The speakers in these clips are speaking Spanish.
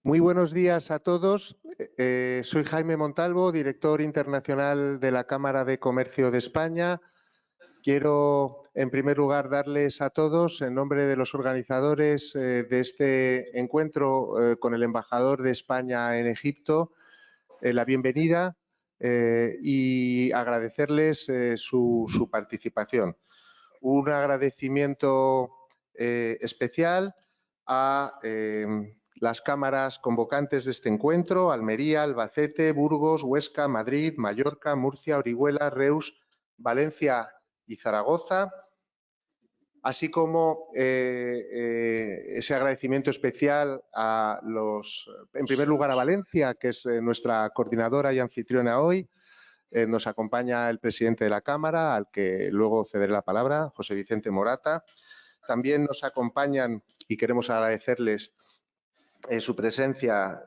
Muy buenos días a todos. Soy Jaime Montalvo, director internacional de la Cámara de Comercio de España. Quiero, en primer lugar, darles a todos, en nombre de los organizadores de este encuentro con el embajador de España en Egipto, la bienvenida y agradecerles su participación. Un agradecimiento especial a las cámaras convocantes de este encuentro: Almería, Albacete, Burgos, Huesca, Madrid, Mallorca, Murcia, Orihuela, Reus, Valencia y Zaragoza, así como ese agradecimiento especial a en primer lugar a Valencia, que es nuestra coordinadora y anfitriona hoy. Nos acompaña el presidente de la Cámara, al que luego cederé la palabra, José Vicente Morata. También nos acompañan, y queremos agradecerles su presencia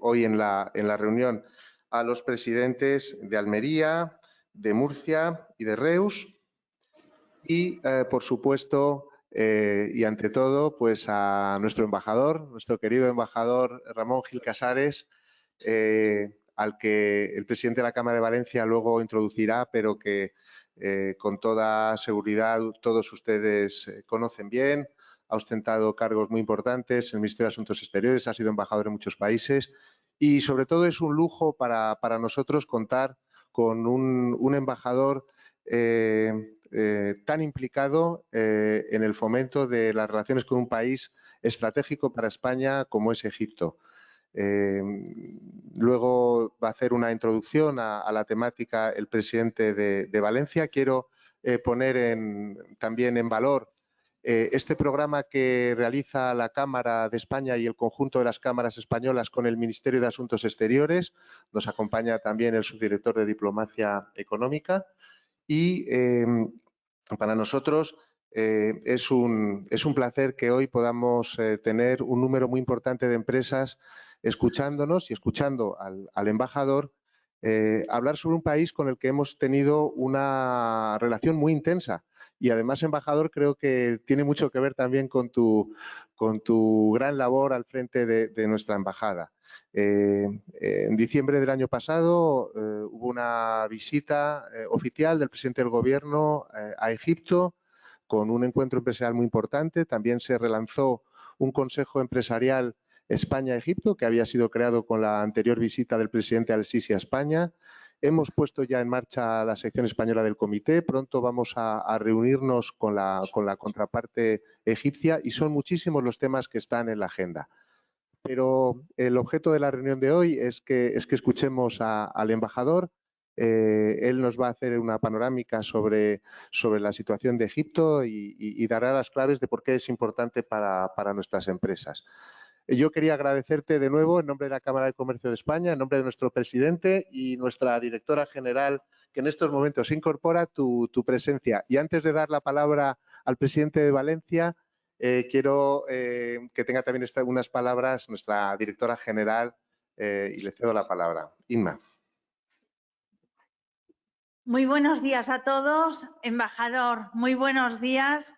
hoy en la reunión, a los presidentes de Almería, de Murcia y de Reus. Y, por supuesto, y ante todo, pues a nuestro embajador, nuestro querido embajador Ramón Gil Casares, al que el presidente de la Cámara de Valencia luego introducirá, pero que con toda seguridad todos ustedes conocen bien. Ha ostentado cargos muy importantes en el Ministerio de Asuntos Exteriores, ha sido embajador en muchos países y, sobre todo, es un lujo para nosotros contar con un embajador tan implicado en el fomento de las relaciones con un país estratégico para España como es Egipto. Luego va a hacer una introducción a la temática el presidente de Valencia. Quiero poner también en valor este programa que realiza la Cámara de España y el conjunto de las cámaras españolas con el Ministerio de Asuntos Exteriores. Nos acompaña también el subdirector de Diplomacia Económica y para nosotros es un placer que hoy podamos tener un número muy importante de empresas escuchándonos y escuchando al embajador hablar sobre un país con el que hemos tenido una relación muy intensa. Y además, embajador, creo que tiene mucho que ver también con tu gran labor al frente de nuestra embajada. En diciembre del año pasado hubo una visita oficial del presidente del Gobierno a Egipto con un encuentro empresarial muy importante. También se relanzó un Consejo Empresarial España-Egipto, que había sido creado con la anterior visita del presidente al-Sisi a España. Hemos puesto ya en marcha la sección española del comité. Pronto vamos a reunirnos con la contraparte egipcia y son muchísimos los temas que están en la agenda. Pero el objeto de la reunión de hoy es que escuchemos al embajador. Él nos va a hacer una panorámica sobre la situación de Egipto y dará las claves de por qué es importante para nuestras empresas. Yo quería agradecerte de nuevo en nombre de la Cámara de Comercio de España, en nombre de nuestro presidente y nuestra directora general, que en estos momentos se incorpora, tu presencia. Y antes de dar la palabra al presidente de Valencia, quiero que tenga también unas palabras nuestra directora general y le cedo la palabra. Inma. Muy buenos días a todos. Embajador, muy buenos días.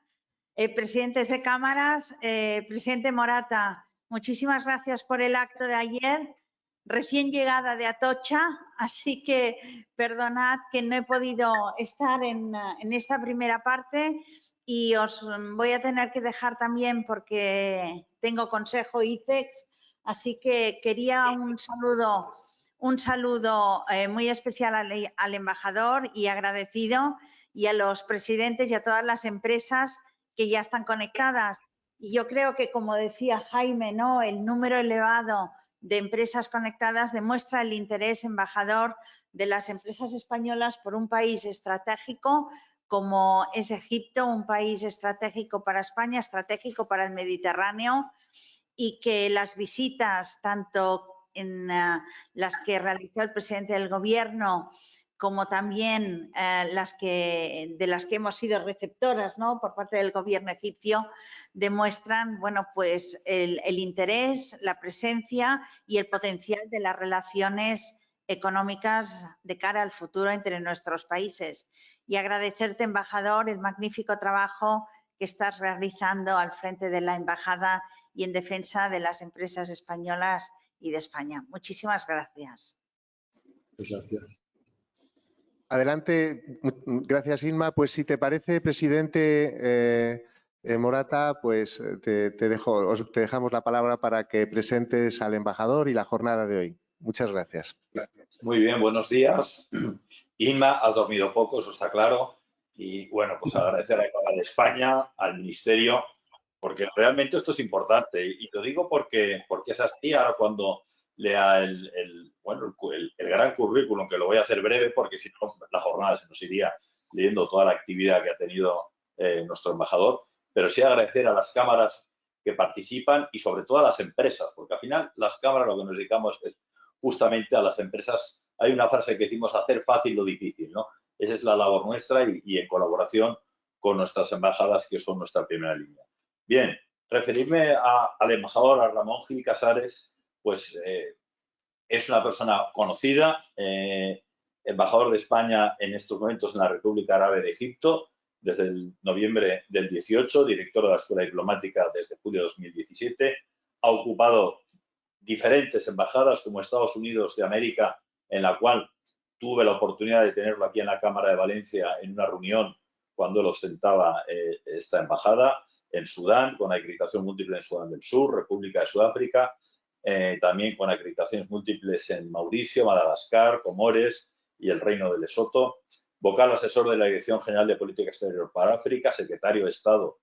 Presidentes de cámaras, presidente Morata, muchísimas gracias por el acto de ayer. Recién llegada de Atocha, así que perdonad que no he podido estar en esta primera parte y os voy a tener que dejar también porque tengo consejo ICEX, así que quería un saludo muy especial al embajador y agradecido, y a los presidentes y a todas las empresas que ya están conectadas. Y yo creo que, como decía Jaime, ¿no?, el número elevado de empresas conectadas demuestra el interés, embajador, de las empresas españolas por un país estratégico como es Egipto, un país estratégico para España, estratégico para el Mediterráneo, y que las visitas, tanto en las que realizó el presidente del Gobierno como también de las que hemos sido receptoras, ¿no?, por parte del Gobierno egipcio, demuestran, bueno, pues el interés, la presencia y el potencial de las relaciones económicas de cara al futuro entre nuestros países. Y agradecerte, embajador, el magnífico trabajo que estás realizando al frente de la embajada y en defensa de las empresas españolas y de España. Muchísimas gracias. Gracias. Adelante, gracias Inma. Pues si te parece, presidente Morata, pues te dejamos la palabra para que presentes al embajador y la jornada de hoy. Muchas gracias. Muy bien, buenos días. Inma, has dormido poco, eso está claro. Y bueno, pues agradecer a la Embajada de España, al Ministerio, porque realmente esto es importante. Y lo digo porque es así. Ahora cuando lea el gran currículum, que lo voy a hacer breve, porque si no, la jornada se nos iría leyendo toda la actividad que ha tenido nuestro embajador. Pero sí agradecer a las cámaras que participan y sobre todo a las empresas, porque al final las cámaras lo que nos dedicamos es justamente a las empresas. Hay una frase que decimos hacer fácil lo difícil, ¿no? Esa es la labor nuestra y en colaboración con nuestras embajadas, que son nuestra primera línea. Bien, referirme al embajador, a Ramón Gil Casares, pues es una persona conocida, embajador de España en estos momentos en la República Árabe de Egipto, desde el noviembre del 18, director de la Escuela Diplomática desde julio de 2017, ha ocupado diferentes embajadas como Estados Unidos de América, en la cual tuve la oportunidad de tenerlo aquí en la Cámara de Valencia en una reunión cuando él ostentaba esta embajada, en Sudán, con acreditación múltiple en Sudán del Sur, República de Sudáfrica, también con acreditaciones múltiples en Mauricio, Madagascar, Comores y el Reino de Lesoto, vocal asesor de la Dirección General de Política Exterior para África, secretario de Estado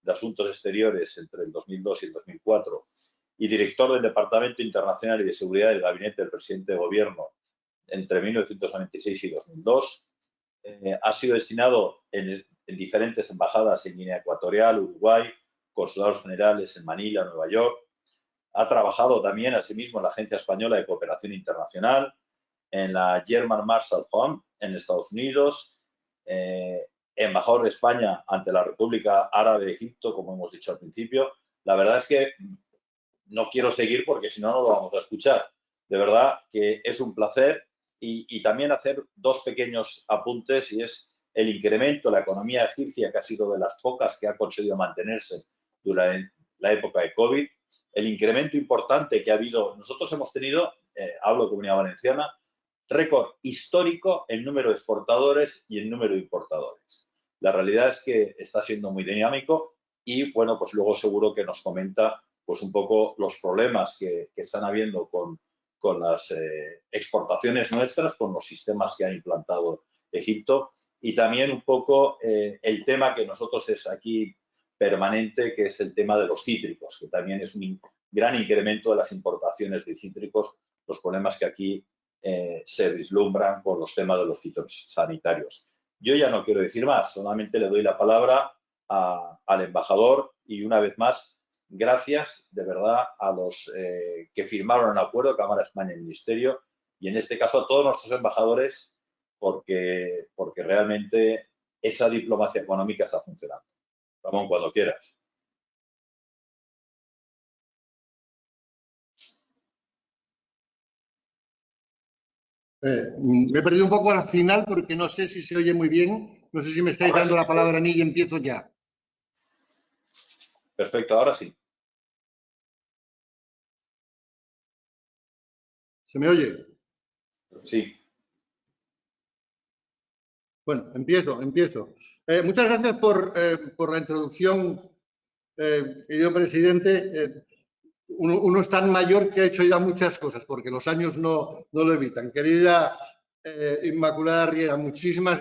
de Asuntos Exteriores entre el 2002 y el 2004, y director del Departamento Internacional y de Seguridad del Gabinete del Presidente de Gobierno entre 1996 y 2002. Ha sido destinado en diferentes embajadas en Guinea Ecuatorial, Uruguay, consulados generales en Manila, Nueva York. Ha trabajado también, asimismo, en la Agencia Española de Cooperación Internacional, en la German Marshall Fund en Estados Unidos, embajador de España ante la República Árabe de Egipto, como hemos dicho al principio. La verdad es que no quiero seguir porque si no, no lo vamos a escuchar. De verdad que es un placer y también hacer dos pequeños apuntes, y es el incremento de la economía egipcia, que ha sido de las pocas que ha conseguido mantenerse durante la época de COVID, el incremento importante que ha habido. Nosotros hemos tenido, hablo de Comunidad Valenciana, récord histórico en número de exportadores y en número de importadores. La realidad es que está siendo muy dinámico y, bueno, pues luego seguro que nos comenta pues un poco los problemas que están habiendo con las exportaciones nuestras, con los sistemas que ha implantado Egipto, y también un poco el tema que nosotros es aquí permanente, que es el tema de los cítricos, que también es un gran incremento de las importaciones de cítricos, los problemas que aquí se vislumbran con los temas de los fitosanitarios. Yo ya no quiero decir más, solamente le doy la palabra al embajador y una vez más, gracias de verdad a los que firmaron el acuerdo, Cámara España y Ministerio, y en este caso a todos nuestros embajadores, porque realmente esa diplomacia económica está funcionando. Ramón, cuando quieras. Me he perdido un poco al final porque no sé si se oye muy bien. No sé si me estáis dando la palabra a mí y empiezo ya. Perfecto, ahora sí. ¿Se me oye? Sí. Bueno, empiezo. Muchas gracias por la introducción, querido presidente. Uno es tan mayor que ha hecho ya muchas cosas, porque los años no lo evitan. Querida Inmaculada Riera, muchísimas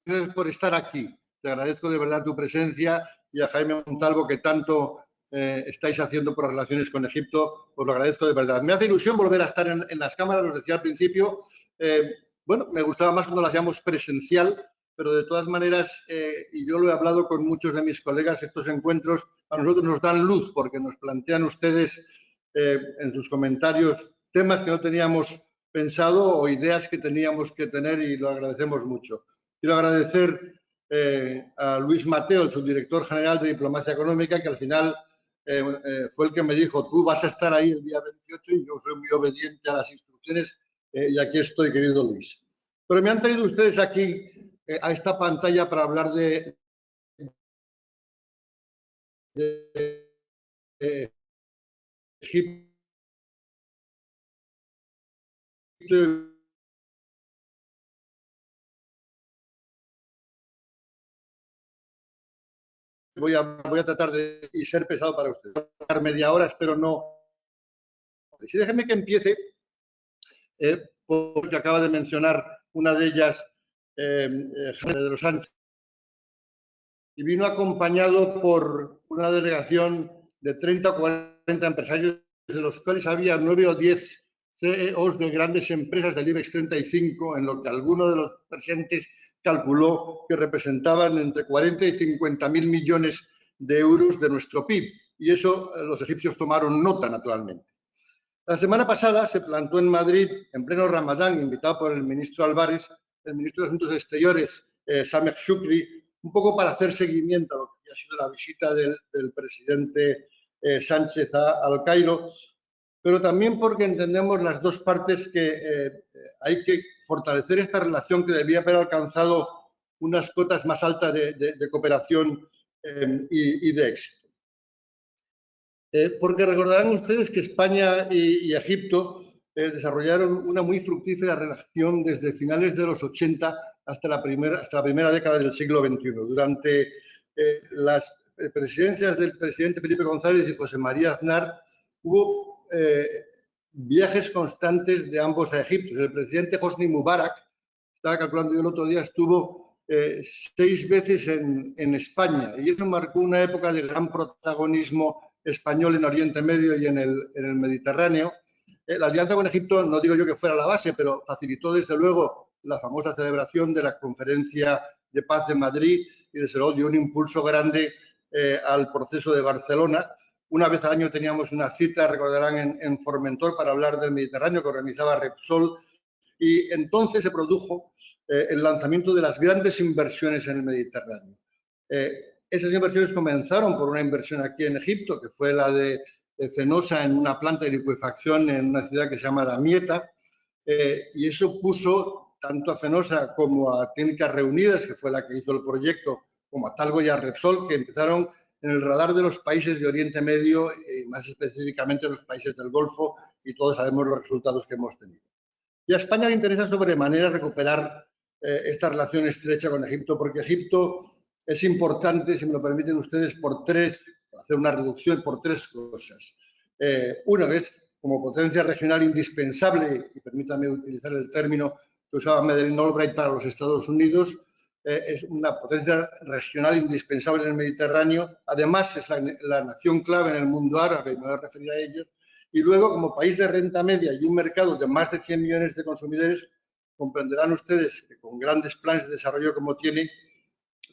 gracias por estar aquí. Te agradezco de verdad tu presencia, y a Jaime Montalvo, que tanto estáis haciendo por las relaciones con Egipto, os lo agradezco de verdad. Me hace ilusión volver a estar en las cámaras, os decía al principio. Bueno, me gustaba más cuando lo hacíamos presencial, pero de todas maneras, y yo lo he hablado con muchos de mis colegas, estos encuentros a nosotros nos dan luz, porque nos plantean ustedes en sus comentarios temas que no teníamos pensado o ideas que teníamos que tener, y lo agradecemos mucho. Quiero agradecer a Luis Mateo, el subdirector general de Diplomacia Económica, que al final fue el que me dijo: tú vas a estar ahí el día 28, y yo soy muy obediente a las instrucciones, y aquí estoy, querido Luis. Pero me han traído ustedes aquí a esta pantalla para hablar de Egipto. Voy a tratar de ser pesado para usted. Voy a dar media hora, espero no. Si déjeme que empiece, porque acaba de mencionar una de ellas, Pedro Sánchez, y vino acompañado por una delegación de 30 o 40 empresarios, de los cuales había 9 o 10 CEOs de grandes empresas del IBEX 35, en lo que alguno de los presentes calculó que representaban entre 40 y 50.000 millones de euros de nuestro PIB. Y eso los egipcios tomaron nota, naturalmente. La semana pasada se plantó en Madrid, en pleno Ramadán, invitado por el ministro Álvarez, el ministro de Asuntos Exteriores, Sameh Shukri, un poco para hacer seguimiento a lo que ha sido la visita del presidente Sánchez al Cairo, pero también porque entendemos las dos partes que hay que fortalecer esta relación que debía haber alcanzado unas cotas más altas de cooperación y de éxito. Porque recordarán ustedes que España y Egipto desarrollaron una muy fructífera relación desde finales de los 80 hasta la primera década del siglo XXI. Durante las presidencias del presidente Felipe González y José María Aznar hubo viajes constantes de ambos a Egipto. El presidente Hosni Mubarak, estaba calculando yo el otro día, estuvo 6 veces en España, y eso marcó una época de gran protagonismo español en Oriente Medio y en el Mediterráneo. La alianza con Egipto, no digo yo que fuera la base, pero facilitó desde luego la famosa celebración de la Conferencia de Paz de Madrid y desde luego dio un impulso grande al proceso de Barcelona. Una vez al año teníamos una cita, recordarán, en Formentor para hablar del Mediterráneo que organizaba Repsol, y entonces se produjo el lanzamiento de las grandes inversiones en el Mediterráneo. Esas inversiones comenzaron por una inversión aquí en Egipto, que fue la de Fenosa en una planta de licuefacción en una ciudad que se llama Damietta, y eso puso tanto a Fenosa como a Técnicas Reunidas, que fue la que hizo el proyecto, como a Talgo y a Repsol, que empezaron en el radar de los países de Oriente Medio y más específicamente los países del Golfo, y todos sabemos los resultados que hemos tenido. Y a España le interesa sobremanera recuperar esta relación estrecha con Egipto, porque Egipto es importante, si me lo permiten ustedes, hacer una reducción por 3 cosas. Una vez, como potencia regional indispensable, y permítame utilizar el término que usaba Madeleine Albright para los Estados Unidos, es una potencia regional indispensable en el Mediterráneo. Además, es la nación clave en el mundo árabe, y me voy a referir a ellos. Y luego, como país de renta media y un mercado de más de 100 millones de consumidores, comprenderán ustedes que con grandes planes de desarrollo como tiene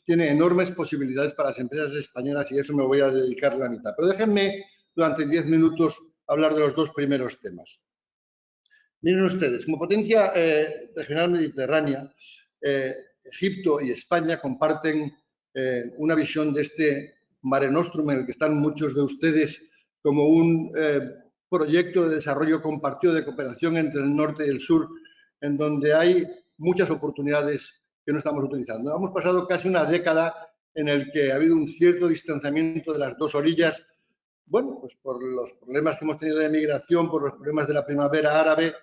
enormes posibilidades para las empresas españolas, y a eso me voy a dedicar la mitad. Pero déjenme durante 10 minutos hablar de los 2 primeros temas. Miren ustedes, como potencia regional mediterránea, Egipto y España comparten una visión de este Mare Nostrum, en el que están muchos de ustedes, como un proyecto de desarrollo compartido de cooperación entre el norte y el sur, en donde hay muchas oportunidades que no estamos utilizando. Hemos pasado casi una década en el que ha habido un cierto distanciamiento de las 2 orillas, bueno, pues por los problemas que hemos tenido de migración, por los problemas de la primavera árabe,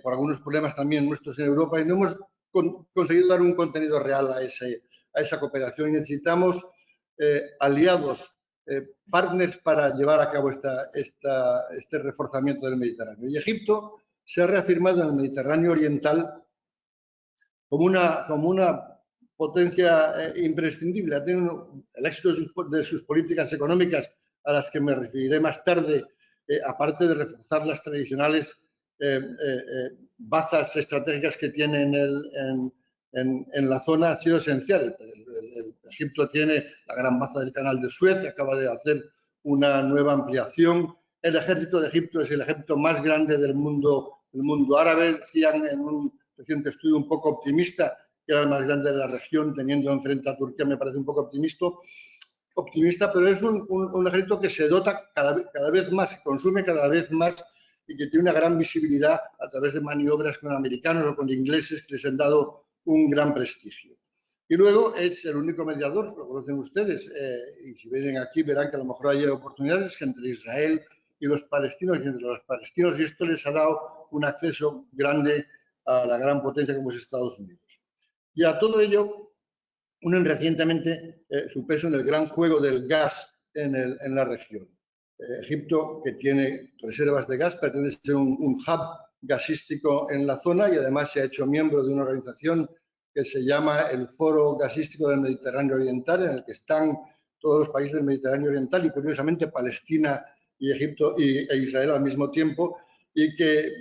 por algunos problemas también nuestros en Europa, y no hemos conseguido dar un contenido real a esa cooperación, y necesitamos aliados, partners para llevar a cabo este reforzamiento del Mediterráneo. Y Egipto se ha reafirmado en el Mediterráneo oriental como una potencia imprescindible. Ha tenido el éxito de sus políticas económicas, a las que me referiré más tarde, aparte de reforzar las tradicionales bazas estratégicas que tiene en la zona, ha sido esencial. Egipto tiene la gran baza del Canal de Suez, que acaba de hacer una nueva ampliación. El ejército de Egipto es el ejército más grande del mundo árabe. Decían en un reciente estudio un poco optimista que era el más grande de la región, teniendo enfrente a Turquía, me parece un poco optimista, pero es un ejército que se dota cada vez más, que consume cada vez más, y que tiene una gran visibilidad a través de maniobras con americanos o con ingleses que les han dado un gran prestigio. Y luego es el único mediador, lo conocen ustedes, y si vienen aquí verán que a lo mejor hay oportunidades entre Israel y los palestinos, y entre los palestinos, y esto les ha dado un acceso grande a la gran potencia como es Estados Unidos. Y a todo ello, unen recientemente su peso en el gran juego del gas en la región. Egipto, que tiene reservas de gas, pretende ser un hub gasístico en la zona y además se ha hecho miembro de una organización que se llama el Foro Gasístico del Mediterráneo Oriental, en el que están todos los países del Mediterráneo Oriental y, curiosamente, Palestina y Egipto e Israel al mismo tiempo, y que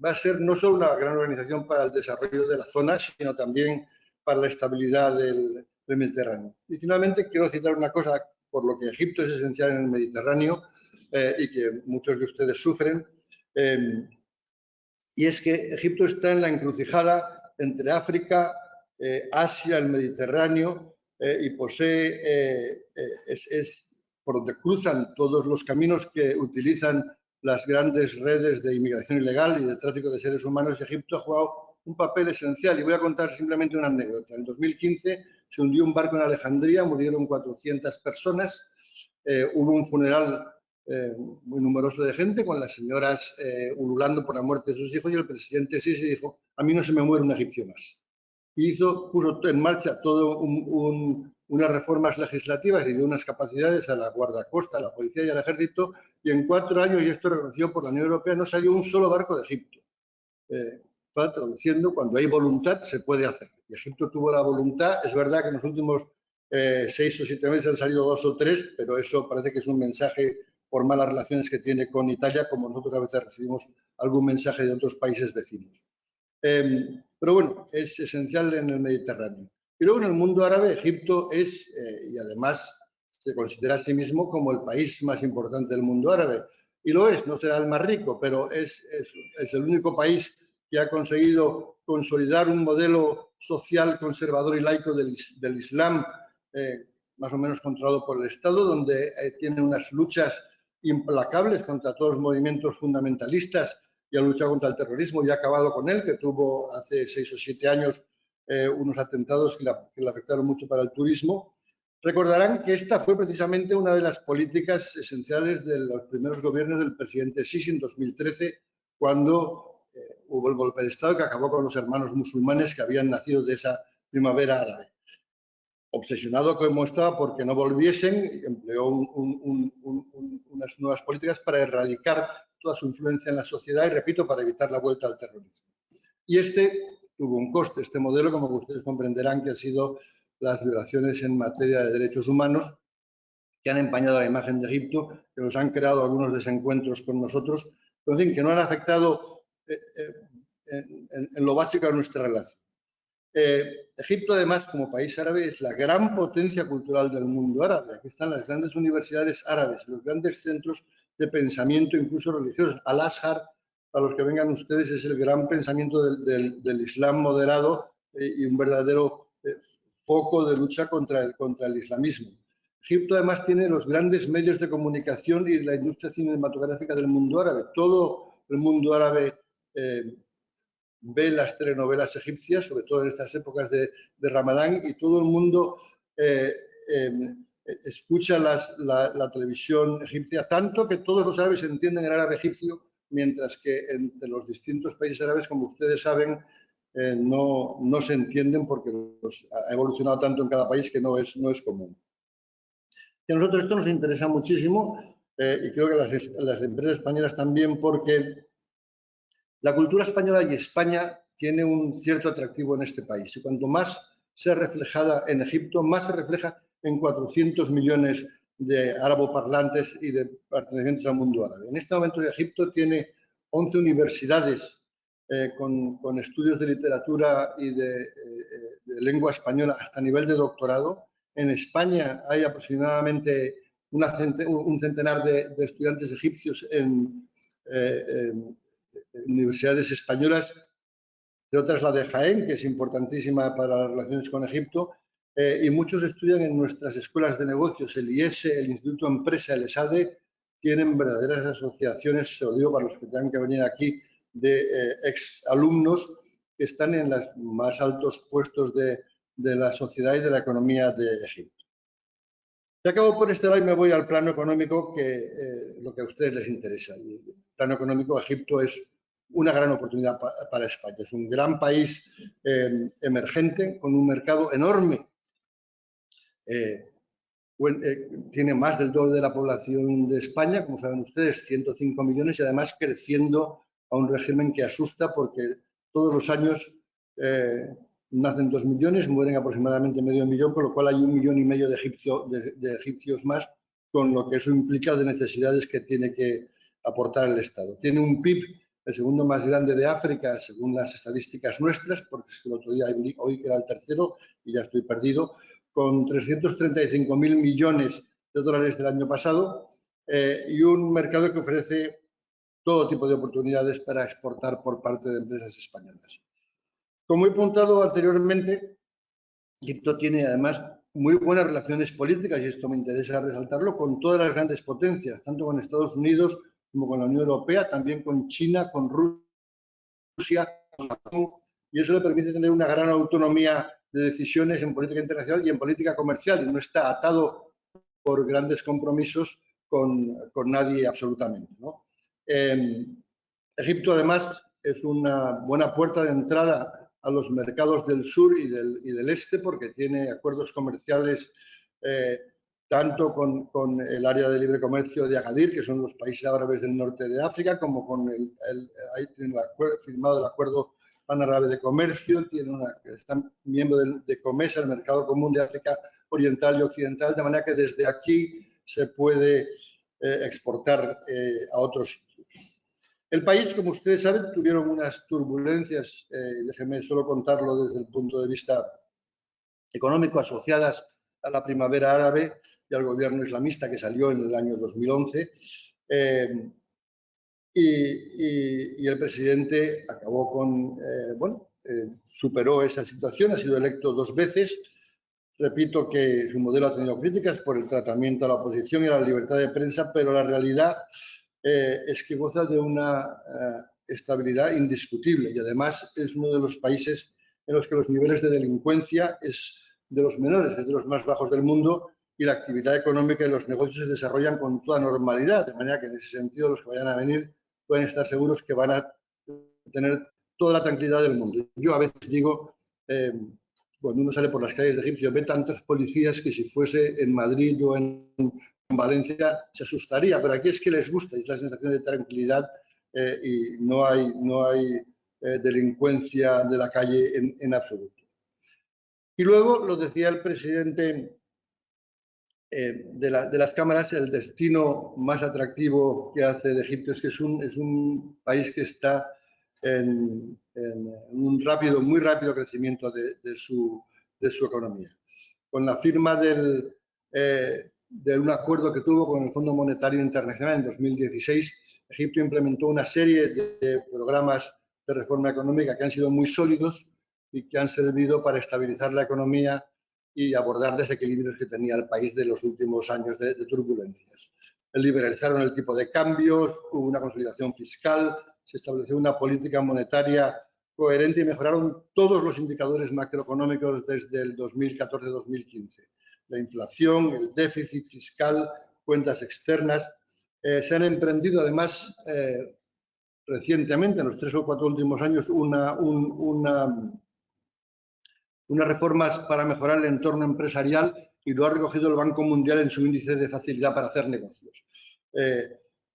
va a ser no solo una gran organización para el desarrollo de la zona, sino también para la estabilidad del Mediterráneo. Y, finalmente, quiero citar una cosa por lo que Egipto es esencial en el Mediterráneo y que muchos de ustedes sufren, y es que Egipto está en la encrucijada entre África, Asia, el Mediterráneo, y posee, es por donde cruzan todos los caminos que utilizan las grandes redes de inmigración ilegal y de tráfico de seres humanos. Egipto ha jugado un papel esencial y voy a contar simplemente una anécdota. En 2015 se hundió un barco en Alejandría, murieron 400 personas, hubo un funeral muy numeroso de gente, con las señoras ululando por la muerte de sus hijos, y el presidente Sisi dijo: a mí no se me muere un egipcio más. Y puso en marcha todo unas reformas legislativas y dio unas capacidades a la guardacosta, a la policía y al ejército, y en 4 años, y esto reconocido por la Unión Europea, no salió un solo barco de Egipto. Va traduciendo, cuando hay voluntad se puede hacer. Y Egipto tuvo la voluntad. Es verdad que en los últimos 6 o 7 meses han salido 2 o 3, pero eso parece que es un mensaje por malas relaciones que tiene con Italia, como nosotros a veces recibimos algún mensaje de otros países vecinos. Pero bueno, es esencial en el Mediterráneo. Y luego en el mundo árabe, Egipto es, y además se considera a sí mismo como el país más importante del mundo árabe. Y lo es, no será el más rico, pero es el único país que ha conseguido consolidar un modelo social conservador y laico del Islam, más o menos controlado por el Estado, donde tiene unas luchas implacables contra todos los movimientos fundamentalistas, y ha luchado contra el terrorismo y ha acabado con él, que tuvo hace 6 o 7 años unos atentados que le afectaron mucho para el turismo. Recordarán que esta fue precisamente una de las políticas esenciales de los primeros gobiernos del presidente Sisi en 2013, cuando hubo el golpe de Estado que acabó con los hermanos musulmanes que habían nacido de esa primavera árabe. Obsesionado como estaba porque no volviesen, empleó unas nuevas políticas para erradicar toda su influencia en la sociedad y, repito, para evitar la vuelta al terrorismo. Y este tuvo un coste, este modelo, como ustedes comprenderán, que ha sido las violaciones en materia de derechos humanos, que han empañado la imagen de Egipto, que nos han creado algunos desencuentros con nosotros, pero en fin, que no han afectado en lo básico a nuestra relación. Egipto, además, como país árabe, es la gran potencia cultural del mundo árabe. Aquí están las grandes universidades árabes, los grandes centros de pensamiento, incluso religiosos. Al-Azhar, para los que vengan ustedes, es el gran pensamiento del Islam moderado y un verdadero foco de lucha contra el islamismo. Egipto, además, tiene los grandes medios de comunicación y la industria cinematográfica del mundo árabe. Todo el mundo árabe ve las telenovelas egipcias, sobre todo en estas épocas de Ramadán, y todo el mundo escucha la televisión egipcia, tanto que todos los árabes entienden el árabe egipcio, mientras que entre los distintos países árabes, como ustedes saben, no se entienden porque ha evolucionado tanto en cada país que no es común. Y a nosotros esto nos interesa muchísimo y creo que las empresas españolas también, porque la cultura española y España tiene un cierto atractivo en este país. Y cuanto más sea reflejada en Egipto, más se refleja en 400 millones de araboparlantes y de pertenecientes al mundo árabe. En este momento Egipto tiene 11 universidades con estudios de literatura y de lengua española hasta nivel de doctorado. En España hay aproximadamente un centenar de estudiantes egipcios en universidades españolas, de otras la de Jaén, que es importantísima para las relaciones con Egipto, y muchos estudian en nuestras escuelas de negocios. El IESE, el Instituto Empresa, el ESADE, tienen verdaderas asociaciones, se lo digo para los que tengan que venir aquí, de exalumnos que están en los más altos puestos de de la sociedad y de la economía de Egipto. Ya acabo por este lado y me voy al plano económico, que lo que a ustedes les interesa. El plano económico, Egipto es una gran oportunidad para España. Es un gran país emergente con un mercado enorme. Tiene más del doble de la población de España, como saben ustedes, 105 millones, y además creciendo a un régimen que asusta porque todos los años nacen 2 millones, mueren aproximadamente medio millón, con lo cual hay 1,5 millones de egipcios más, con lo que eso implica de necesidades que tiene que aportar el Estado. Tiene un PIB, el segundo más grande de África, según las estadísticas nuestras, porque el otro día oí que era el tercero y ya estoy perdido, con 335.000 millones de dólares del año pasado y un mercado que ofrece todo tipo de oportunidades para exportar por parte de empresas españolas. Como he apuntado anteriormente, Egipto tiene además muy buenas relaciones políticas, y esto me interesa resaltarlo, con todas las grandes potencias, tanto con Estados Unidos como con la Unión Europea, también con China, con Rusia, con Japón, y eso le permite tener una gran autonomía de decisiones en política internacional y en política comercial, y no está atado por grandes compromisos con nadie absolutamente, ¿no? Egipto, además, es una buena puerta de entrada a los mercados del sur y del este, porque tiene acuerdos comerciales tanto con el área de libre comercio de Agadir, que son los países árabes del norte de África, como con ahí tiene firmado el acuerdo pan-árabe de comercio, están miembro de COMESA, el Mercado Común de África Oriental y Occidental, de manera que desde aquí se puede exportar a otros sitios. El país, como ustedes saben, tuvieron unas turbulencias, déjenme solo contarlo desde el punto de vista económico, asociadas a la primavera árabe y al gobierno islamista que salió en el año 2011. Y el presidente acabó superó esa situación, ha sido electo 2 veces. Repito que su modelo ha tenido críticas por el tratamiento a la oposición y a la libertad de prensa, pero la realidad es que goza de una estabilidad indiscutible y además es uno de los países en los que los niveles de delincuencia es de los menores, es de los más bajos del mundo, y la actividad económica y los negocios se desarrollan con toda normalidad, de manera que en ese sentido los que vayan a venir pueden estar seguros que van a tener toda la tranquilidad del mundo. Yo a veces digo, cuando uno sale por las calles de Egipto, ve tantos policías que si fuese en Madrid o en Valencia se asustaría, pero aquí es que les gusta, es la sensación de tranquilidad y no hay delincuencia de la calle en absoluto. Y luego, lo decía el presidente de las cámaras, el destino más atractivo que hace de Egipto es que es un país que está en un muy rápido crecimiento de su economía. Con la firma de un acuerdo que tuvo con el Fondo Monetario Internacional en 2016, Egipto implementó una serie de programas de reforma económica que han sido muy sólidos y que han servido para estabilizar la economía y abordar desequilibrios que tenía el país de los últimos años de turbulencias. Liberalizaron el tipo de cambio, hubo una consolidación fiscal, se estableció una política monetaria coherente y mejoraron todos los indicadores macroeconómicos desde el 2014-2015. La inflación, el déficit fiscal, cuentas externas. Se han emprendido además recientemente, en los 3 o 4 últimos años, unas reformas para mejorar el entorno empresarial, y lo ha recogido el Banco Mundial en su índice de facilidad para hacer negocios.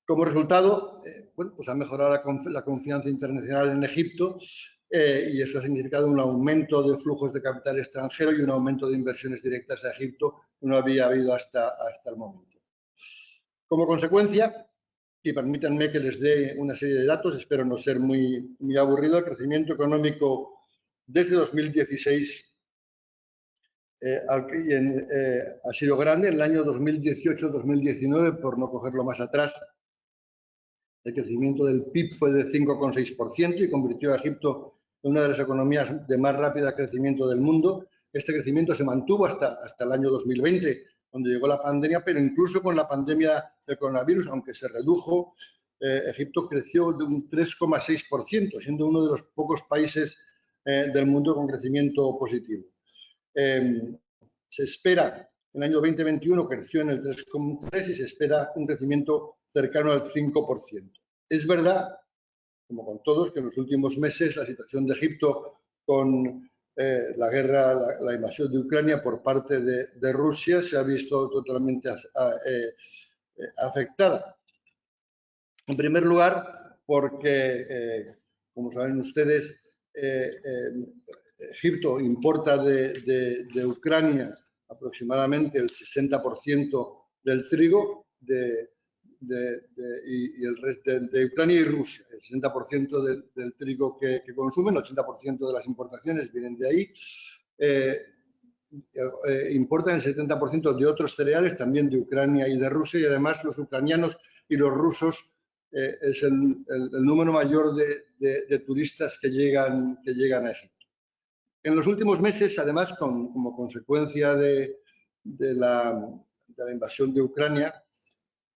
Como resultado, pues ha mejorado la confianza internacional en Egipto y eso ha significado un aumento de flujos de capital extranjero y un aumento de inversiones directas a Egipto que no había habido hasta el momento. Como consecuencia, y permítanme que les dé una serie de datos, espero no ser muy aburrido, el crecimiento económico desde 2016 ha sido grande. En el año 2018-2019, por no cogerlo más atrás, el crecimiento del PIB fue de 5,6% y convirtió a Egipto en una de las economías de más rápido crecimiento del mundo. Este crecimiento se mantuvo hasta el año 2020, donde llegó la pandemia, pero incluso con la pandemia del coronavirus, aunque se redujo, Egipto creció de un 3,6%, siendo uno de los pocos países del mundo con crecimiento positivo. Se espera, en el año 2021 creció en el 3,3 y se espera un crecimiento cercano al 5%. Es verdad, como con todos, que en los últimos meses la situación de Egipto con la guerra, la invasión de Ucrania por parte de Rusia se ha visto totalmente afectada. En primer lugar, porque, como saben ustedes, Egipto importa de Ucrania aproximadamente el 60% del trigo de Ucrania y Rusia. El 60% del trigo que consumen, el 80% de las importaciones vienen de ahí. Importan el 70% de otros cereales, también de Ucrania y de Rusia, y además los ucranianos y los rusos es el número mayor de turistas que llegan a Egipto. En los últimos meses, además, como consecuencia de la invasión de Ucrania,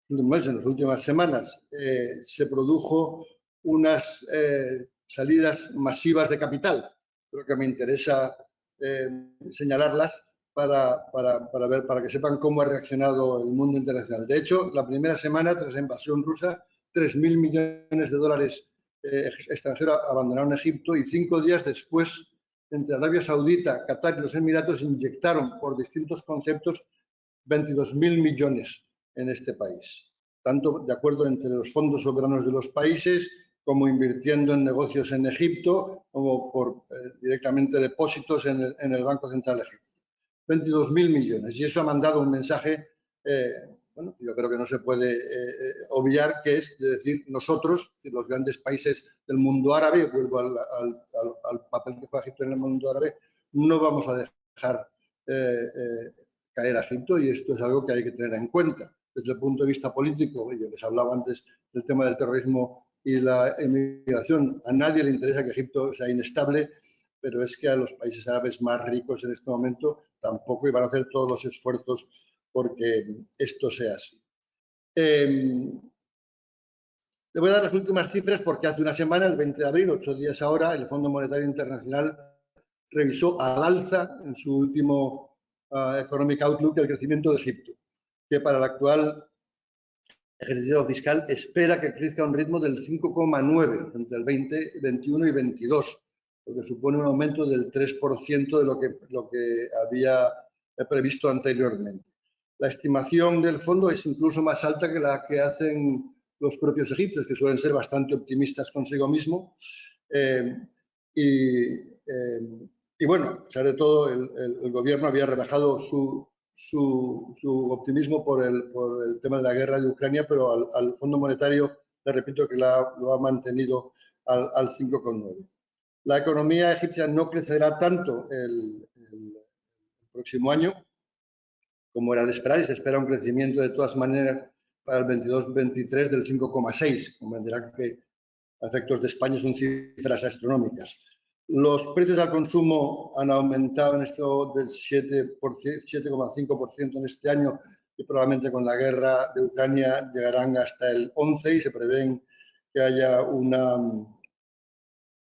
en las últimas semanas, se produjo unas salidas masivas de capital. Creo que me interesa señalarlas para que sepan cómo ha reaccionado el mundo internacional. De hecho, la primera semana tras la invasión rusa, 3.000 millones de dólares extranjeros abandonaron Egipto y 5 días después, entre Arabia Saudita, Qatar y los Emiratos inyectaron por distintos conceptos 22.000 millones en este país, tanto de acuerdo entre los fondos soberanos de los países, como invirtiendo en negocios en Egipto, como por directamente depósitos en el Banco Central de Egipto. 22.000 millones. Y eso ha mandado un mensaje, bueno, yo creo que no se puede obviar, que es de decir, nosotros, los grandes países del mundo árabe, vuelvo al papel que juega Egipto en el mundo árabe, no vamos a dejar caer a Egipto, y esto es algo que hay que tener en cuenta. Desde el punto de vista político, yo les hablaba antes del tema del terrorismo y la emigración, a nadie le interesa que Egipto sea inestable, pero es que a los países árabes más ricos en este momento tampoco iban a hacer todos los esfuerzos porque esto sea así. Le voy a dar las últimas cifras porque hace una semana, el 20 de abril, 8 días ahora, el Fondo Monetario Internacional revisó al alza en su último Economic Outlook el crecimiento de Egipto, que para el actual ejercicio fiscal espera que crezca a un ritmo del 5,9 entre el 2021 y 22, lo que supone un aumento del 3% de lo que había previsto anteriormente. La estimación del fondo es incluso más alta que la que hacen los propios egipcios, que suelen ser bastante optimistas consigo mismo. Y bueno, sobre todo el gobierno había rebajado su optimismo por el tema de la guerra de Ucrania, pero al Fondo Monetario, le repito que lo ha mantenido al 5,9. La economía egipcia no crecerá tanto el próximo año como era de esperar, y se espera un crecimiento de todas maneras para el 22-23 del 5,6. Comprenderán que a efectos de España son cifras astronómicas. Los precios al consumo han aumentado en esto del 7,5% en este año, y probablemente con la guerra de Ucrania llegarán hasta el 11%, y se prevén que haya una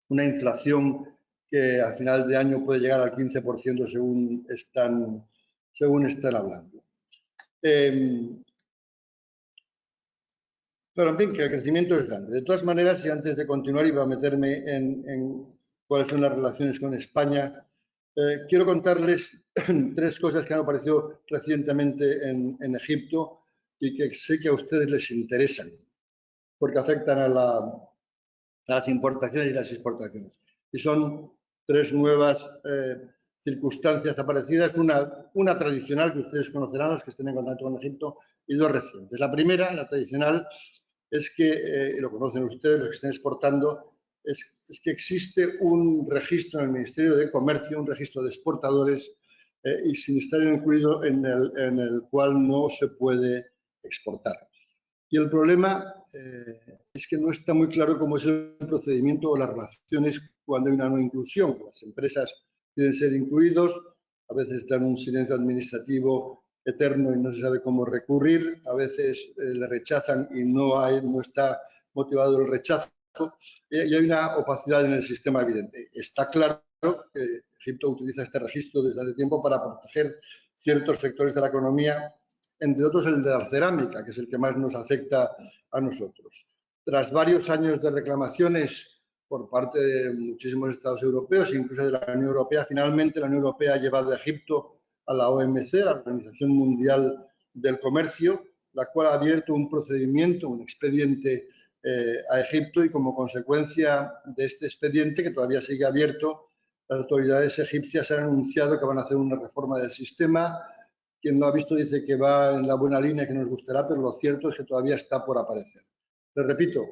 inflación que a final de año puede llegar al 15% según están hablando. Pero en fin, que el crecimiento es grande. De todas maneras, y antes de continuar iba a meterme en cuáles son las relaciones con España, quiero contarles 3 cosas que han aparecido recientemente en Egipto y que sé que a ustedes les interesan, porque afectan a las importaciones y las exportaciones. Y son 3 nuevas circunstancias aparecidas, una tradicional que ustedes conocerán, los que estén en contacto con Egipto, y 2 recientes. La primera, la tradicional, es que, lo conocen ustedes, los que estén exportando, es que existe un registro en el Ministerio de Comercio, un registro de exportadores, y sin estar incluido en el cual no se puede exportar. Y el problema es que no está muy claro cómo es el procedimiento o las relaciones cuando hay una no inclusión. Las empresas quieren ser incluidos, a veces están en un silencio administrativo eterno y no se sabe cómo recurrir, a veces le rechazan y no está motivado el rechazo, y hay una opacidad en el sistema evidente. Está claro que Egipto utiliza este registro desde hace tiempo para proteger ciertos sectores de la economía, entre otros el de la cerámica, que es el que más nos afecta a nosotros. Tras varios años de reclamaciones por parte de muchísimos estados europeos, incluso de la Unión Europea, finalmente la Unión Europea ha llevado a Egipto a la OMC, a la Organización Mundial del Comercio, la cual ha abierto un procedimiento, un expediente a Egipto, y como consecuencia de este expediente, que todavía sigue abierto, las autoridades egipcias han anunciado que van a hacer una reforma del sistema. Quien lo ha visto dice que va en la buena línea, que nos gustará, pero lo cierto es que todavía está por aparecer. Les repito,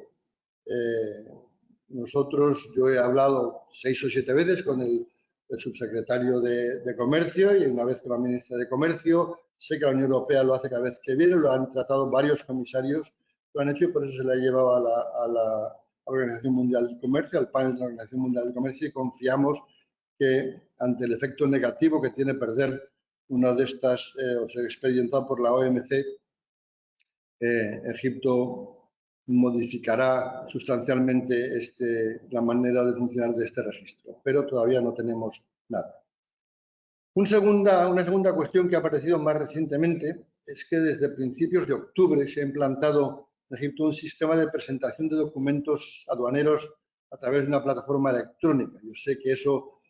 yo he hablado 6 o 7 veces con el subsecretario de Comercio y una vez con la ministra de Comercio. Sé que la Unión Europea lo hace cada vez que viene, lo han tratado varios comisarios, lo han hecho, y por eso se le ha llevado a la Organización Mundial del Comercio, al panel de la Organización Mundial del Comercio, y confiamos que ante el efecto negativo que tiene perder una de estas o ser expedientado por la OMC, Egipto modificará sustancialmente la manera de funcionar de este registro, pero todavía no tenemos nada. Una segunda cuestión que ha aparecido más recientemente es que desde principios de octubre se ha implantado en Egipto un sistema de presentación de documentos aduaneros a través de una plataforma electrónica. Yo sé que eso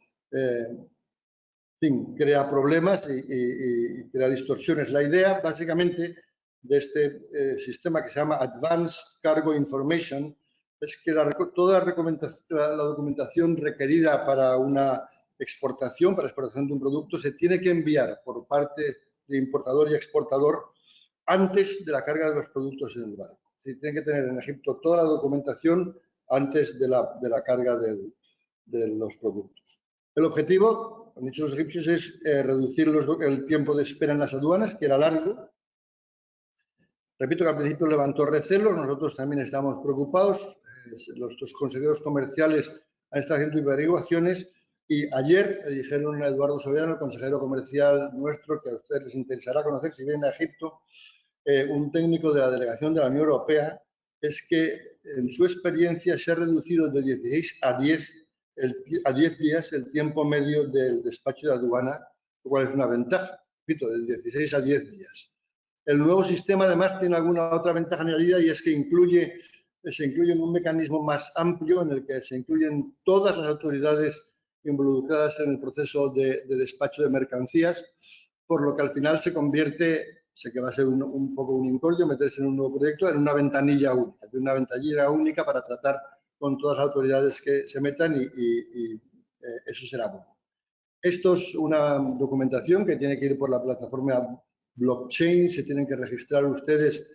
crea problemas y crea distorsiones. La idea, básicamente, de este sistema, que se llama Advanced Cargo Information, es que toda la documentación requerida para una exportación, para exportación de un producto, se tiene que enviar por parte de importador y exportador antes de la carga de los productos en el barco. Se tiene que tener en Egipto toda la documentación antes de la carga de los productos. El objetivo, han dicho los egipcios, es reducir el tiempo de espera en las aduanas, que era largo. Repito que al principio levantó recelos, nosotros también estamos preocupados. Los consejeros comerciales han estado haciendo averiguaciones, y ayer le dijeron a Eduardo Soriano, el consejero comercial nuestro, que a ustedes les interesará conocer si vienen a Egipto, un técnico de la delegación de la Unión Europea, es que en su experiencia se ha reducido de 16 a 10 días el tiempo medio del despacho de aduana, lo cual es una ventaja, repito, de 16 a 10 días. El nuevo sistema además tiene alguna otra ventaja añadida, y es que se incluye un mecanismo más amplio en el que se incluyen todas las autoridades involucradas en el proceso de despacho de mercancías, por lo que al final se convierte, sé que va a ser un poco un incordio meterse en un nuevo proyecto, en una ventanilla única para tratar con todas las autoridades que se metan, y eso será bueno. Esto es una documentación que tiene que ir por la plataforma blockchain, se tienen que registrar ustedes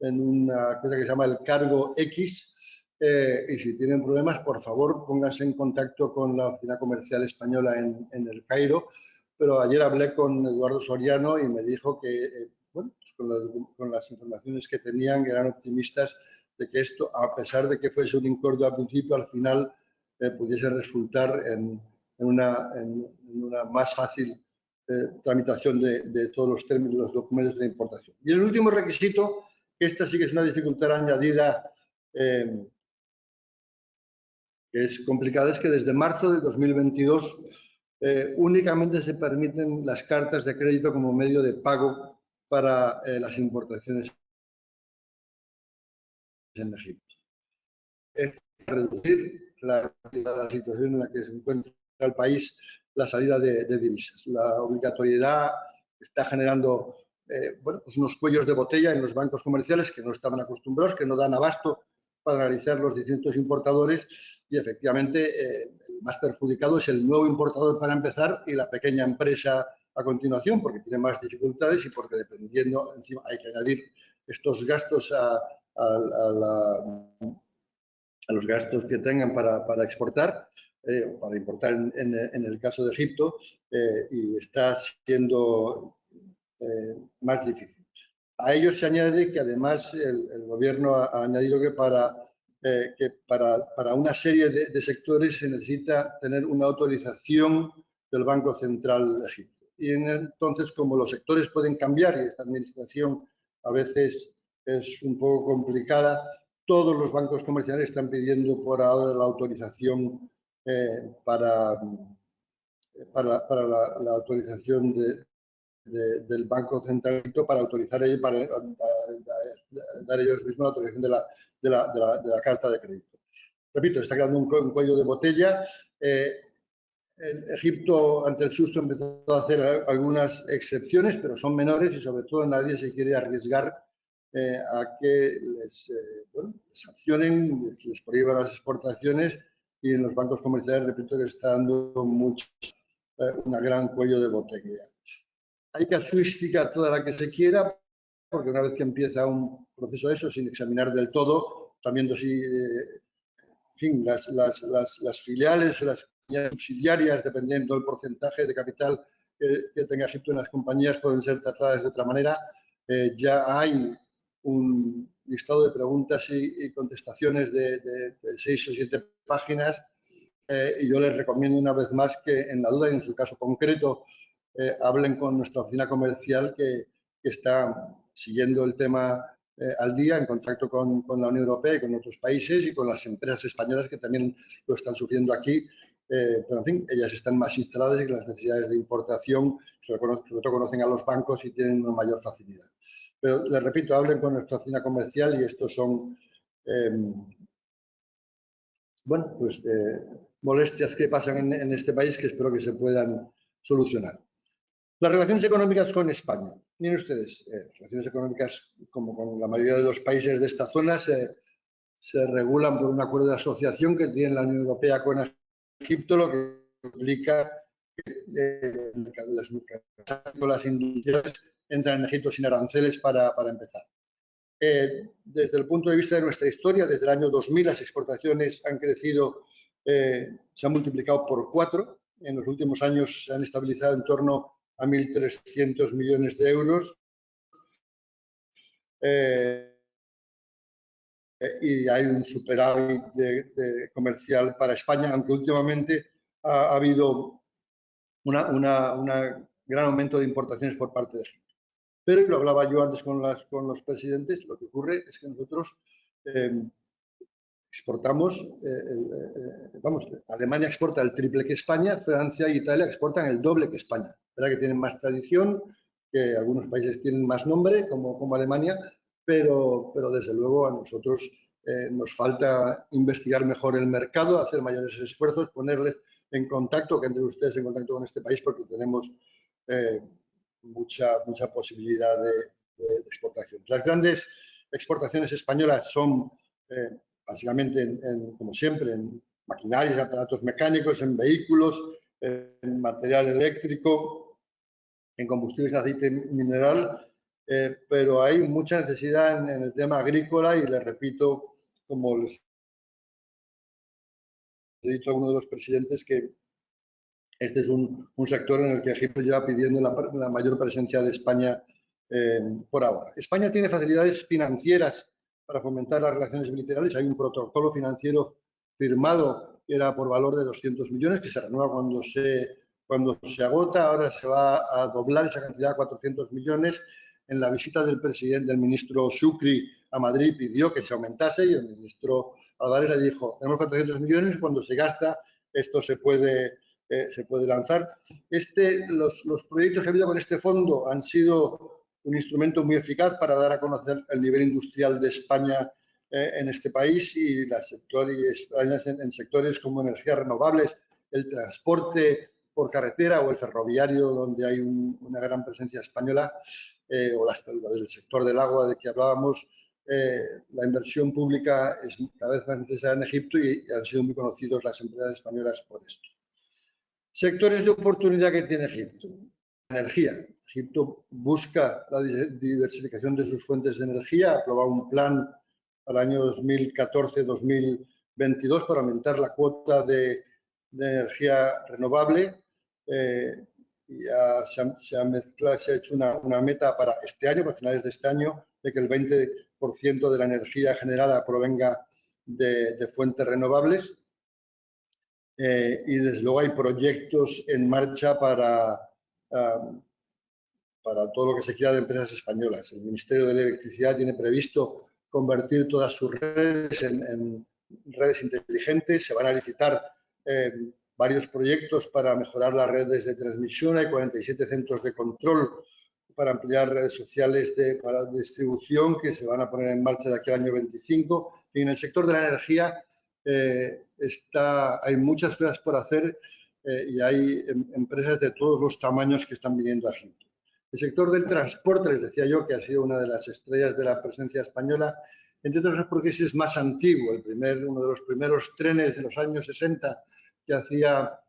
en una cosa que se llama el Cargo X, y si tienen problemas, por favor, pónganse en contacto con la Oficina Comercial Española en El Cairo. Pero ayer hablé con Eduardo Soriano y me dijo que, bueno, pues con las informaciones que tenían, que eran optimistas de que esto, a pesar de que fuese un incordio al principio, al final pudiese resultar en una más fácil tramitación de todos los términos, los documentos de importación. Y el último requisito, que esta sí que es una dificultad añadida que es complicada, es que desde marzo de 2022 únicamente se permiten las cartas de crédito como medio de pago para las importaciones en Egipto. Es reducir la situación en la que se encuentra el país, la salida de divisas. La obligatoriedad está generando bueno, pues unos cuellos de botella en los bancos comerciales que no estaban acostumbrados, que no dan abasto para analizar los distintos importadores, y efectivamente el más perjudicado es el nuevo importador para empezar, y la pequeña empresa a continuación, porque tiene más dificultades y porque dependiendo, encima hay que añadir estos gastos a los gastos que tengan para exportar, para importar en el caso de Egipto, y está siendo más difícil. A ello se añade que además el gobierno ha añadido que para una serie de sectores se necesita tener una autorización del Banco Central de Egipto. Y entonces, como los sectores pueden cambiar y esta administración a veces es un poco complicada, todos los bancos comerciales están pidiendo por ahora la autorización para la autorización del Banco Central para autorizar ellos, para dar ellos mismos la autorización de la carta de crédito. Repito, está creando un cuello de botella. Egipto, ante el susto, empezó a hacer algunas excepciones, pero son menores y, sobre todo, nadie se quiere arriesgar a que les sancionen, que les prohíban las exportaciones, y en los bancos comerciales, repito, que está dando una gran cuello de botella. Hay casuística toda la que se quiera, porque una vez que empieza un proceso de eso, sin examinar del todo, también si, en fin, las filiales o las subsidiarias, dependiendo del porcentaje de capital que tenga Egipto en las compañías, pueden ser tratadas de otra manera. Ya hay un listado de preguntas y contestaciones de 6 o 7 páginas, y yo les recomiendo una vez más que, en la duda y en su caso concreto, hablen con nuestra oficina comercial que está siguiendo el tema al día, en contacto con la Unión Europea y con otros países y con las empresas españolas que también lo están sufriendo aquí. Pero, en fin, ellas están más instaladas y que las necesidades de importación, sobre todo, conocen a los bancos y tienen una mayor facilidad. Pero, les repito, hablen con nuestra oficina comercial y estos son, bueno, pues molestias que pasan en este país, que espero que se puedan solucionar. Las relaciones económicas con España. Miren ustedes, relaciones económicas, como con la mayoría de los países de esta zona, se regulan por un acuerdo de asociación que tiene la Unión Europea con Egipto, lo que implica que las industrias entran en Egipto sin aranceles para empezar. Desde el punto de vista de nuestra historia, desde el año 2000 las exportaciones han crecido, se han multiplicado por 4. En los últimos años se han estabilizado en torno a 1.300 millones de euros. Y hay un superávit comercial para España, aunque últimamente ha habido un gran aumento de importaciones por parte de Egipto. Pero, y lo hablaba yo antes con los presidentes, lo que ocurre es que nosotros exportamos, Alemania exporta el triple que España, Francia e Italia exportan el doble que España. ¿Verdad que tienen más tradición, que algunos países tienen más nombre, como Alemania? Pero desde luego a nosotros nos falta investigar mejor el mercado, hacer mayores esfuerzos, ponerles en contacto, que entre ustedes en contacto con este país, porque tenemos mucha posibilidad de exportación. Las grandes exportaciones españolas son básicamente, como siempre, en maquinarias, aparatos mecánicos, en vehículos, en material eléctrico, en combustibles de aceite mineral, pero hay mucha necesidad en el tema agrícola y les repito, como les he dicho a uno de los presidentes, que este es un sector en el que Egipto lleva pidiendo la mayor presencia de España por ahora. España tiene facilidades financieras para fomentar las relaciones bilaterales. Hay un protocolo financiero firmado que era por valor de 200 millones, que se renueva cuando se agota. Ahora se va a doblar esa cantidad a 400 millones. En la visita del ministro Shukri a Madrid pidió que se aumentase y el ministro Álvarez le dijo: tenemos 400 millones, cuando se gasta esto se puede lanzar. Los proyectos que ha habido con este fondo han sido un instrumento muy eficaz para dar a conocer el nivel industrial de España en este país y en sectores como energías renovables, el transporte por carretera o el ferroviario, donde hay una gran presencia española, o del sector del agua de que hablábamos. La inversión pública es cada vez más necesaria en Egipto y han sido muy conocidos las empresas españolas por esto. Sectores de oportunidad que tiene Egipto. Energía. Egipto busca la diversificación de sus fuentes de energía. Ha aprobado un plan para el año 2014-2022 para aumentar la cuota de energía renovable. Ya se ha hecho una meta para este año, para finales de este año, de que el 20% de la energía generada provenga de fuentes renovables. Y desde luego hay proyectos en marcha para todo lo que se quiera de empresas españolas. El Ministerio de Electricidad tiene previsto convertir todas sus redes en redes inteligentes. Se van a licitar varios proyectos para mejorar las redes de transmisión, hay 47 centros de control para ampliar redes sociales para distribución que se van a poner en marcha de aquí al año 25. Y en el sector de la energía hay muchas cosas por hacer y hay empresas de todos los tamaños que están viniendo a Egipto. El sector del transporte, les decía yo, que ha sido una de las estrellas de la presencia española, entre otras cosas porque ese es más antiguo. Uno de los primeros trenes de los años 60 que hacía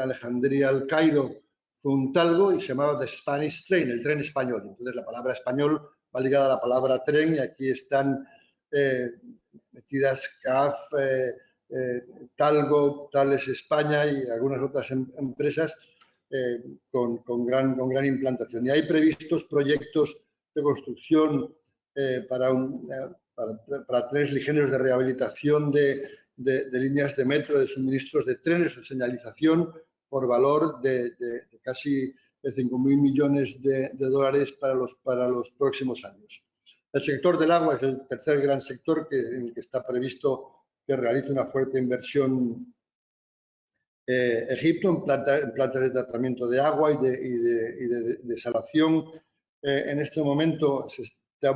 Alejandría al Cairo fue un Talgo y se llamaba The Spanish Train, el tren español. Entonces la palabra español va ligada a la palabra tren y aquí están metidas CAF, Talgo, Thales España y algunas otras empresas con gran implantación. Y hay previstos proyectos de construcción para trenes ligeros de rehabilitación de líneas de metro, de suministros de trenes, de señalización, por valor de casi 5.000 millones de dólares para los próximos años. El sector del agua es el tercer gran sector en el que está previsto que realice una fuerte inversión Egipto en plantas de tratamiento de agua y de desalación. En este momento se está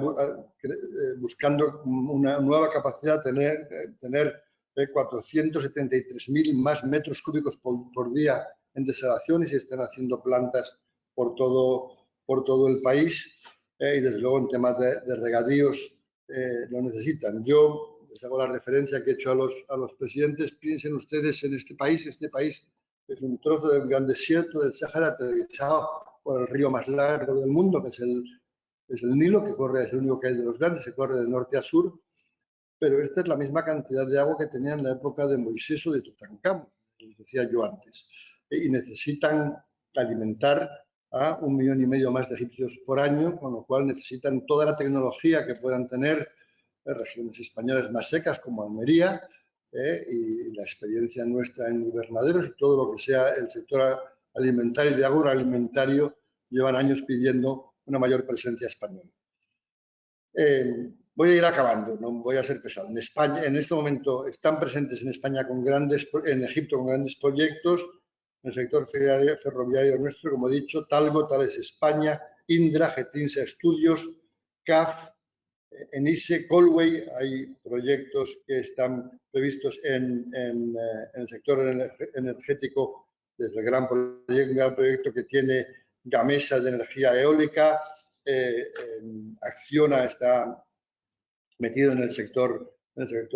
buscando una nueva capacidad, tener 473.000 más metros cúbicos por día en desalación y se están haciendo plantas por todo el país y desde luego en temas de regadíos lo necesitan. Yo les hago la referencia que he hecho a los presidentes. Piensen ustedes en este país. Este país es un trozo de un gran desierto del Sáhara atravesado por el río más largo del mundo, que es el Nilo, que es el único que hay de los grandes, se corre de norte a sur. Pero esta es la misma cantidad de agua que tenían en la época de Moisés o de Tutankamón, les decía yo antes. Y necesitan alimentar a 1,5 millones más de egipcios por año, con lo cual necesitan toda la tecnología que puedan tener regiones españolas más secas como Almería y la experiencia nuestra en invernaderos y todo lo que sea el sector alimentario y de agroalimentario llevan años pidiendo una mayor presencia española. Voy a ir acabando, no voy a ser pesado. En España, en este momento, están presentes en España en Egipto con grandes proyectos. En el sector ferroviario nuestro, como he dicho, Talgo, Thales España, Indra, Getinsa Estudios, CAF, ENISE, Colway. Hay proyectos que están previstos en el sector energético, desde el gran proyecto que tiene Gamesa de energía eólica. Acciona está metido en el sector de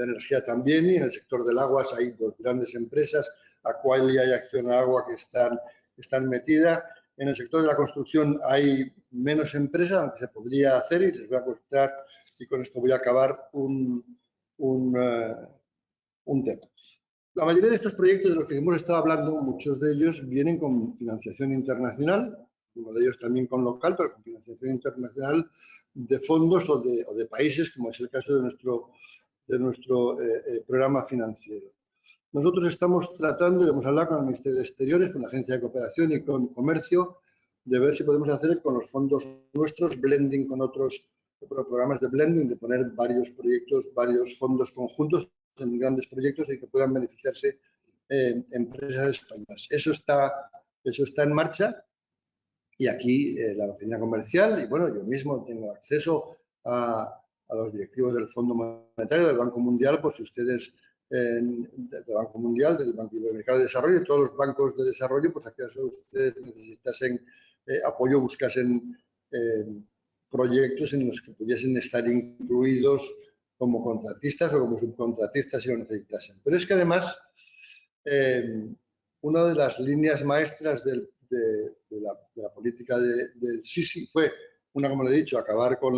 energía también, y en el sector del agua hay dos grandes empresas, Aqualia y Acciona Agua, que están metidas. En el sector de la construcción hay menos empresas, aunque se podría hacer, y les voy a mostrar, y con esto voy a acabar, un tema. La mayoría de estos proyectos de los que hemos estado hablando, muchos de ellos vienen con financiación internacional, uno de ellos también con local, pero con financiación internacional de fondos o de países, como es el caso de nuestro programa financiero. Nosotros estamos tratando, y hemos hablado con el Ministerio de Exteriores, con la Agencia de Cooperación y con Comercio, de ver si podemos hacer con los fondos nuestros blending con otros programas de blending, de poner varios proyectos, varios fondos conjuntos en grandes proyectos y que puedan beneficiarse empresas españolas. Eso está en marcha. Y aquí la oficina comercial, y bueno, yo mismo tengo acceso a los directivos del Fondo Monetario, del Banco Mundial, por si ustedes, del Banco Mundial, del Banco Iberoamericano de Desarrollo, todos los bancos de desarrollo, pues acaso ustedes necesitasen apoyo, buscasen proyectos en los que pudiesen estar incluidos como contratistas o como subcontratistas si lo necesitasen. Pero es que además, una de las líneas maestras de la política del Sisi fue una, como le he dicho, acabar con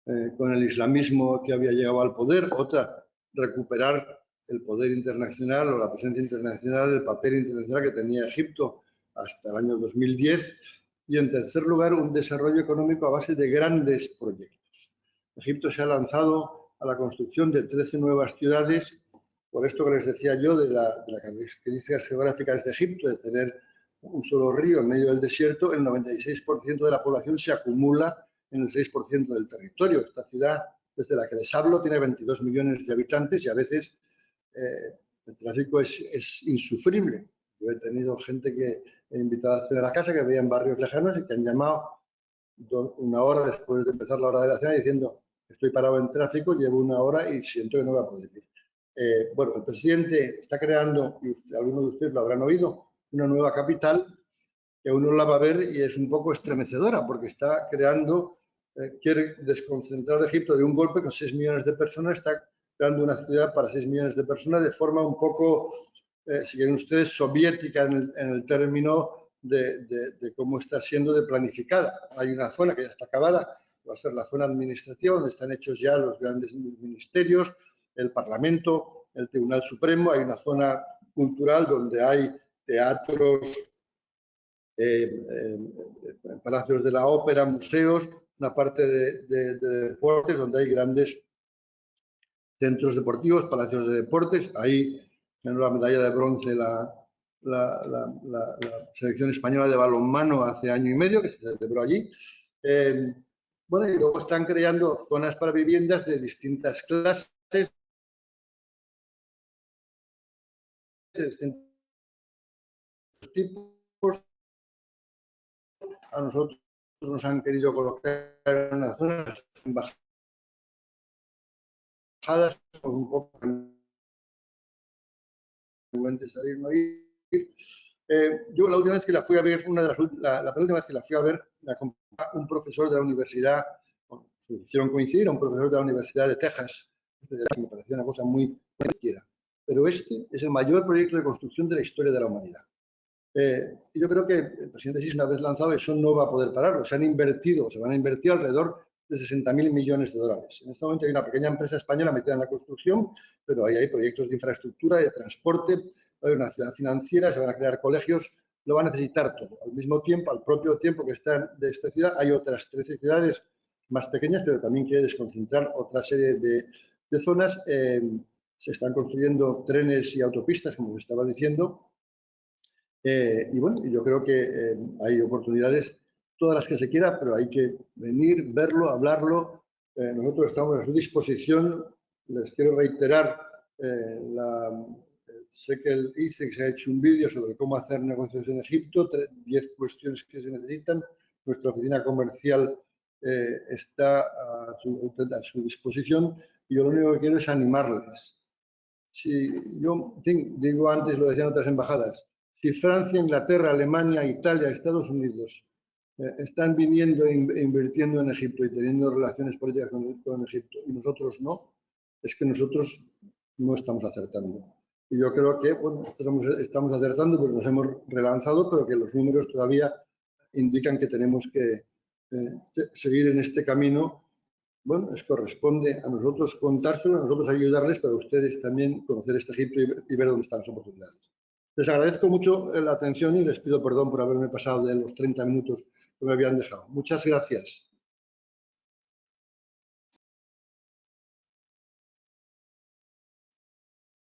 el islamismo que había llegado al poder, otra, recuperar el poder internacional o la presencia internacional, el papel internacional que tenía Egipto hasta el año 2010, y en tercer lugar, un desarrollo económico a base de grandes proyectos. Egipto se ha lanzado a la construcción de 13 nuevas ciudades. Por esto que les decía yo de las características geográficas de Egipto, de tener un solo río en medio del desierto, el 96% de la población se acumula en el 6% del territorio. Esta ciudad, desde la que les hablo, tiene 22 millones de habitantes y a veces el tráfico es insufrible. Yo he tenido gente que he invitado a cenar a casa que veía en barrios lejanos y que han llamado una hora después de empezar la hora de la cena diciendo estoy parado en tráfico, llevo una hora y siento que no voy a poder ir. Bueno, el presidente está creando, y algunos de ustedes lo habrán oído, una nueva capital que uno la va a ver y es un poco estremecedora porque está creando, quiere desconcentrar a Egipto de un golpe con 6 millones de personas, está creando una ciudad para 6 millones de personas de forma un poco, si quieren ustedes, soviética en el término de cómo está siendo planificada. Hay una zona que ya está acabada, va a ser la zona administrativa, donde están hechos ya los grandes ministerios, el Parlamento, el Tribunal Supremo, hay una zona cultural donde hay teatros, palacios de la ópera, museos, una parte de deportes donde hay grandes centros deportivos, palacios de deportes. Ahí ganó la medalla de bronce la selección española de balonmano hace año y medio, que se celebró allí. Bueno, y luego están creando zonas para viviendas de distintas clases, de distintos tipos. A nosotros nos han querido colocar en una zona embajadas un poco salir, no ir. Yo la última vez que la fui a ver, la penúltima vez que la fui a ver, me acompañó un profesor de la universidad, bueno, se hicieron coincidir, un profesor de la Universidad de Texas, que me pareció una cosa muy cualquiera. Pero este es el mayor proyecto de construcción de la historia de la humanidad. Y yo creo que el presidente Sisi, una vez lanzado, eso no va a poder pararlo. Se van a invertir alrededor de 60.000 millones de dólares. En este momento hay una pequeña empresa española metida en la construcción, pero ahí hay proyectos de infraestructura, de transporte, hay una ciudad financiera, se van a crear colegios, lo va a necesitar todo. Al mismo tiempo, al propio tiempo que está de esta ciudad, hay otras 13 ciudades más pequeñas, pero también quiere desconcentrar otra serie de zonas. Se están construyendo trenes y autopistas, como estaba diciendo. Y bueno, yo creo que hay oportunidades, todas las que se quiera, pero hay que venir, verlo, hablarlo. Nosotros estamos a su disposición. Les quiero reiterar, sé que el ICEX se ha hecho un vídeo sobre cómo hacer negocios en Egipto, 10 cuestiones que se necesitan. Nuestra oficina comercial está a su disposición y yo lo único que quiero es animarles. Si yo digo antes, lo decían otras embajadas, si Francia, Inglaterra, Alemania, Italia, Estados Unidos están viniendo e invirtiendo en Egipto y teniendo relaciones políticas con Egipto y nosotros no, es que nosotros no estamos acertando. Y yo creo que, bueno, estamos acertando porque nos hemos relanzado, pero que los números todavía indican que tenemos que seguir en este camino. Bueno, corresponde a nosotros contárselo, a nosotros ayudarles, pero a ustedes también conocer este Egipto y ver dónde están las oportunidades. Les agradezco mucho la atención y les pido perdón por haberme pasado de los 30 minutos que me habían dejado. Muchas gracias.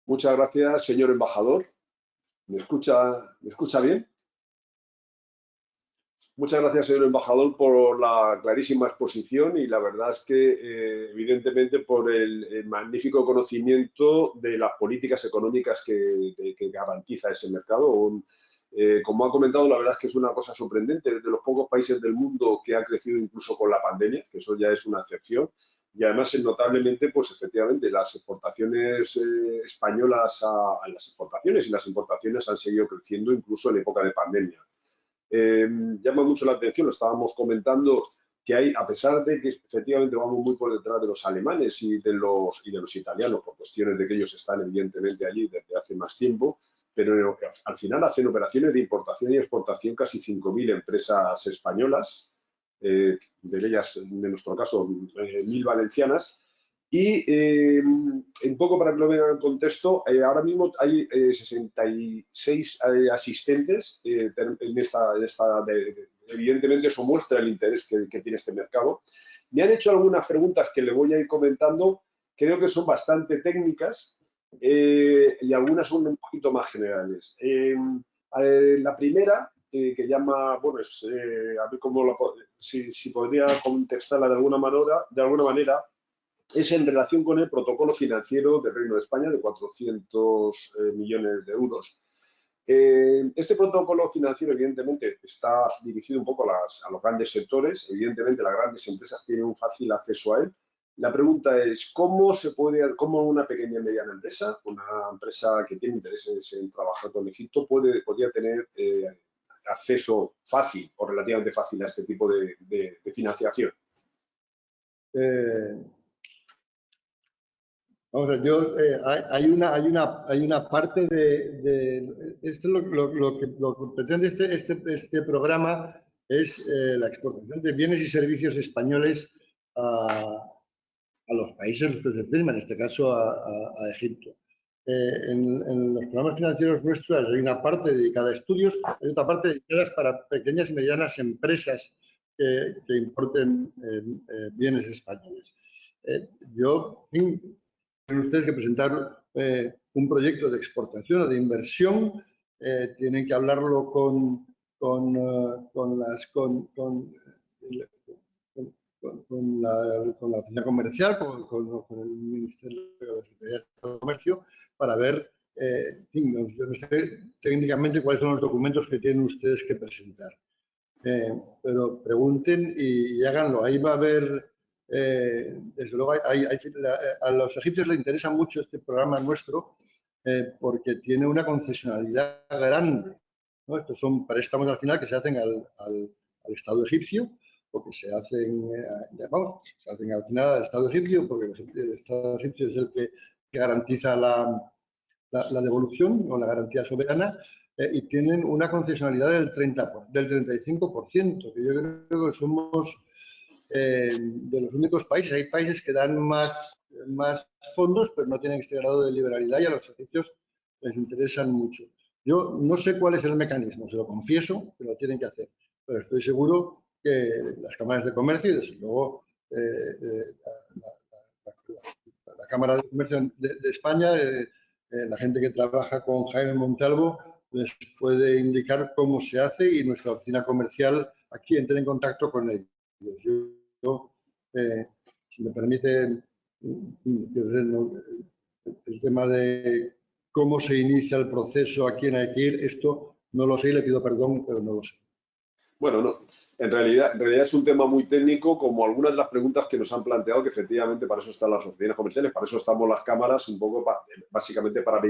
Muchas gracias, señor embajador. ¿Me escucha bien? Muchas gracias, señor embajador, por la clarísima exposición y la verdad es que, evidentemente, por el magnífico conocimiento de las políticas económicas que garantiza ese mercado. Como ha comentado, la verdad es que es una cosa sorprendente, es de los pocos países del mundo que ha crecido incluso con la pandemia, que eso ya es una excepción. Y además, notablemente, pues efectivamente, las exportaciones españolas, las exportaciones y las importaciones han seguido creciendo incluso en época de pandemia. Llama mucho la atención, lo estábamos comentando, que hay, a pesar de que efectivamente vamos muy por detrás de los alemanes y de los italianos, por cuestiones de que ellos están evidentemente allí desde hace más tiempo, pero al final hacen operaciones de importación y exportación casi 5.000 empresas españolas, de ellas, en nuestro caso, 1.000 valencianas. Y un poco para que lo vean en contexto, ahora mismo hay 66 asistentes en esta evidentemente eso muestra el interés que tiene este mercado. Me han hecho algunas preguntas que le voy a ir comentando, creo que son bastante técnicas y algunas son un poquito más generales. La primera, que llama, bueno, a ver cómo si podría contestarla de alguna manera, es en relación con el protocolo financiero del Reino de España de 400 millones de euros. Este protocolo financiero, evidentemente, está dirigido un poco a los grandes sectores. Evidentemente, las grandes empresas tienen un fácil acceso a él. La pregunta es, ¿cómo una pequeña y mediana empresa, una empresa que tiene intereses en trabajar con Egipto, podría tener acceso fácil o relativamente fácil a este tipo de financiación? Vamos a ver, hay una parte de esto lo que pretende este programa es la exportación de bienes y servicios españoles a los países los que se firman, en este caso a Egipto. En los programas financieros nuestros hay una parte dedicada a estudios, hay otra parte dedicada para pequeñas y medianas empresas que importen bienes españoles. Tienen ustedes que presentar un proyecto de exportación o de inversión, tienen que hablarlo con la oficina comercial, con el Ministerio de Comercio, para ver, en fin, yo no sé técnicamente cuáles son los documentos que tienen ustedes que presentar. Pero pregunten y háganlo. Ahí va a haber, desde luego, a los egipcios les interesa mucho este programa nuestro porque tiene una concesionalidad grande, ¿no? Estos son préstamos al final que se hacen al Estado egipcio, porque se hacen, se hacen al final al Estado egipcio, porque el Estado egipcio es el que garantiza la devolución o la garantía soberana. Y tienen una concesionalidad del 35%, que yo creo que somos de los únicos países. Hay países que dan más fondos, pero no tienen este grado de liberalidad y a los servicios les interesan mucho. Yo no sé cuál es el mecanismo, se lo confieso, que lo tienen que hacer, pero estoy seguro que las cámaras de comercio y desde luego la Cámara de Comercio de España, la gente que trabaja con Jaime Montalvo, les puede indicar cómo se hace y nuestra oficina comercial aquí entra en contacto con ellos. Yo si me permite, el tema de cómo se inicia el proceso, a quién hay que ir, esto no lo sé y le pido perdón, pero no lo sé. Bueno, no. En realidad es un tema muy técnico, como algunas de las preguntas que nos han planteado, que efectivamente para eso están las oficinas comerciales, para eso estamos las cámaras, un poco básicamente para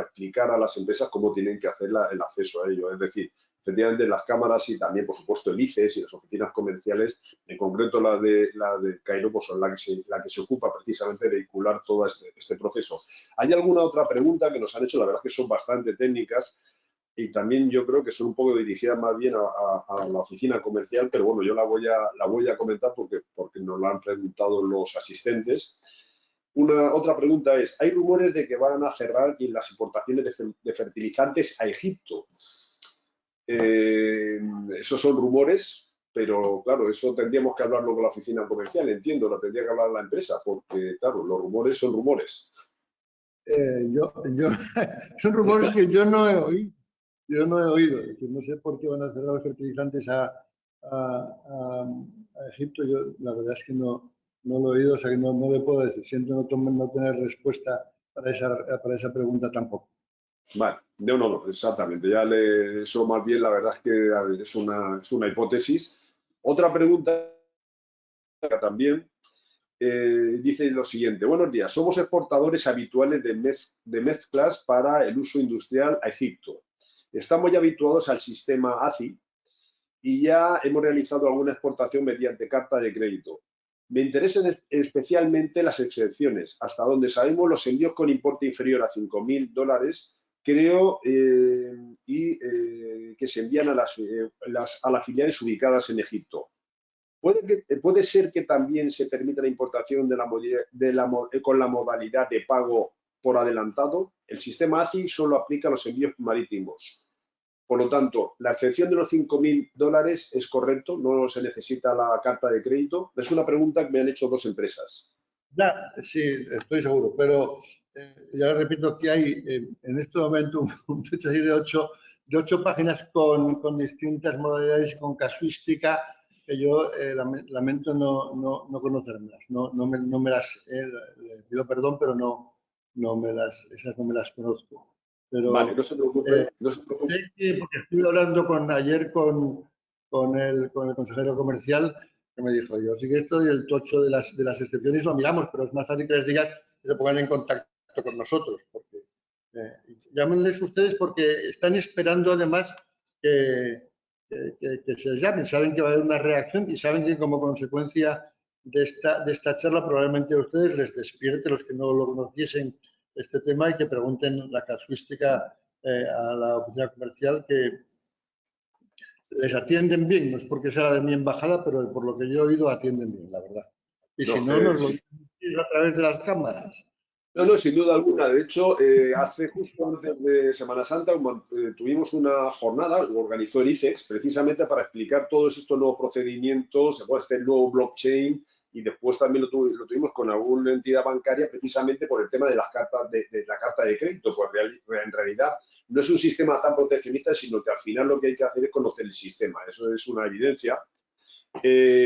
explicar a las empresas cómo tienen que hacer el acceso a ello. Es decir, efectivamente las cámaras y también, por supuesto, el ICES y las oficinas comerciales, en concreto la de Cairo, pues son la que se ocupa precisamente de vehicular todo este proceso. ¿Hay alguna otra pregunta que nos han hecho? La verdad es que son bastante técnicas. Y también yo creo que son un poco dirigidas más bien a la oficina comercial, pero bueno, yo la voy a comentar porque nos la han preguntado los asistentes. Otra pregunta es, hay rumores de que van a cerrar las importaciones de fertilizantes a Egipto. Esos son rumores, pero claro, eso tendríamos que hablarlo con la oficina comercial, entiendo, la tendría que hablar la empresa, porque claro, los rumores son rumores. Son rumores que yo no he oído. Yo no he oído, es decir, no sé por qué van a cerrar los fertilizantes a Egipto. Yo la verdad es que no lo he oído, o sea que no le puedo decir. Siento no tener respuesta para esa pregunta tampoco. Vale, no, exactamente. Eso más bien la verdad es que es una hipótesis. Otra pregunta también dice lo siguiente. Buenos días, somos exportadores habituales de mezclas para el uso industrial a Egipto. Estamos ya habituados al sistema ACI y ya hemos realizado alguna exportación mediante carta de crédito. Me interesan especialmente las excepciones, hasta donde sabemos los envíos con importe inferior a $5.000, creo, que se envían a las filiales ubicadas en Egipto. ¿Puede ser que también se permita la importación con la modalidad de pago por adelantado? El sistema ACI solo aplica a los envíos marítimos. Por lo tanto, la excepción de los $5.000 es correcto, no se necesita la carta de crédito. Es una pregunta que me han hecho dos empresas. Sí, estoy seguro, pero ya repito que hay en este momento un texto de 8 páginas con distintas modalidades, con casuística, que yo lamento no conocerlas, no me las le pido perdón, pero esas no me las conozco. Pero, vale, no se preocupe. Sé que, porque estuve hablando ayer con el consejero comercial, que me dijo, yo sí que esto y el tocho de las excepciones lo miramos, pero es más fácil que les digas que se pongan en contacto con nosotros, porque llámenles ustedes porque están esperando además que se llamen, saben que va a haber una reacción y saben que como consecuencia de esta charla probablemente a ustedes les despierte, los que no lo conociesen, este tema, y que pregunten la casuística a la oficina comercial, que les atienden bien, no es porque sea de mi embajada, pero por lo que yo he oído atienden bien, la verdad. Y si no, nos lo dicen a través de las cámaras. No, sin duda alguna. De hecho, hace justo antes de Semana Santa tuvimos una jornada, lo organizó el ICEX, precisamente para explicar todos estos nuevos procedimientos, este nuevo blockchain, y después también lo tuvimos con alguna entidad bancaria, precisamente por el tema de las cartas de la carta de crédito. Pues en realidad no es un sistema tan proteccionista, sino que al final lo que hay que hacer es conocer el sistema. Eso es una evidencia.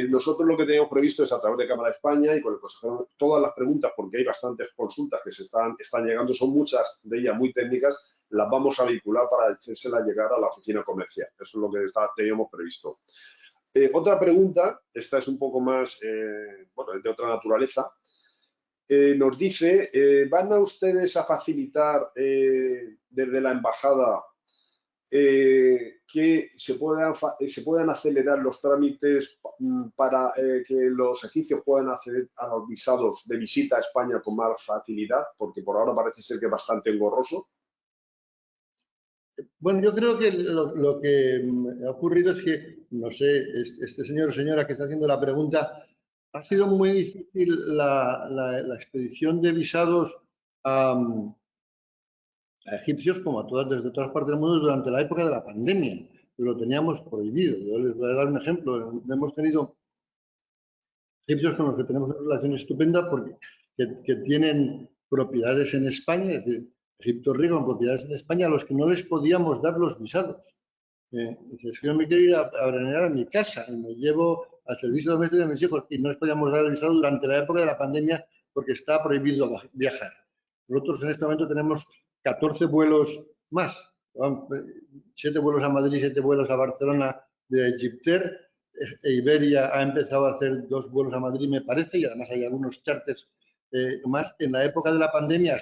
Nosotros lo que teníamos previsto es, a través de Cámara España y con el consejero, todas las preguntas, porque hay bastantes consultas que están llegando, son muchas de ellas muy técnicas, las vamos a vincular para hacérselas llegar a la oficina comercial. Eso es lo que teníamos previsto. Otra pregunta, esta es un poco más, bueno, de otra naturaleza. Nos dice, ¿van a ustedes a facilitar desde la embajada que se puedan acelerar los trámites para que los egipcios puedan acceder a los visados de visita a España con más facilidad? Porque por ahora parece ser que es bastante engorroso. Bueno, yo creo que lo que ha ocurrido es que, no sé, este señor o señora que está haciendo la pregunta, ha sido muy difícil la expedición de visados a egipcios, como a desde todas partes del mundo, durante la época de la pandemia. Lo teníamos prohibido. Yo les voy a dar un ejemplo. Hemos tenido egipcios con los que tenemos una relación estupenda porque que tienen propiedades en España, es decir, Egipto rico con propiedades en España, a los que no les podíamos dar los visados. Es que yo me quiero ir a veranear a mi casa y me llevo al servicio doméstico de mis hijos y no les podíamos dar el visado durante la época de la pandemia porque está prohibido viajar. Nosotros en este momento tenemos 14 vuelos más, 7 vuelos a Madrid, 7 vuelos a Barcelona de Egyptair. Iberia ha empezado a hacer 2 vuelos a Madrid, me parece, y además hay algunos charters más. En la época de la pandemia,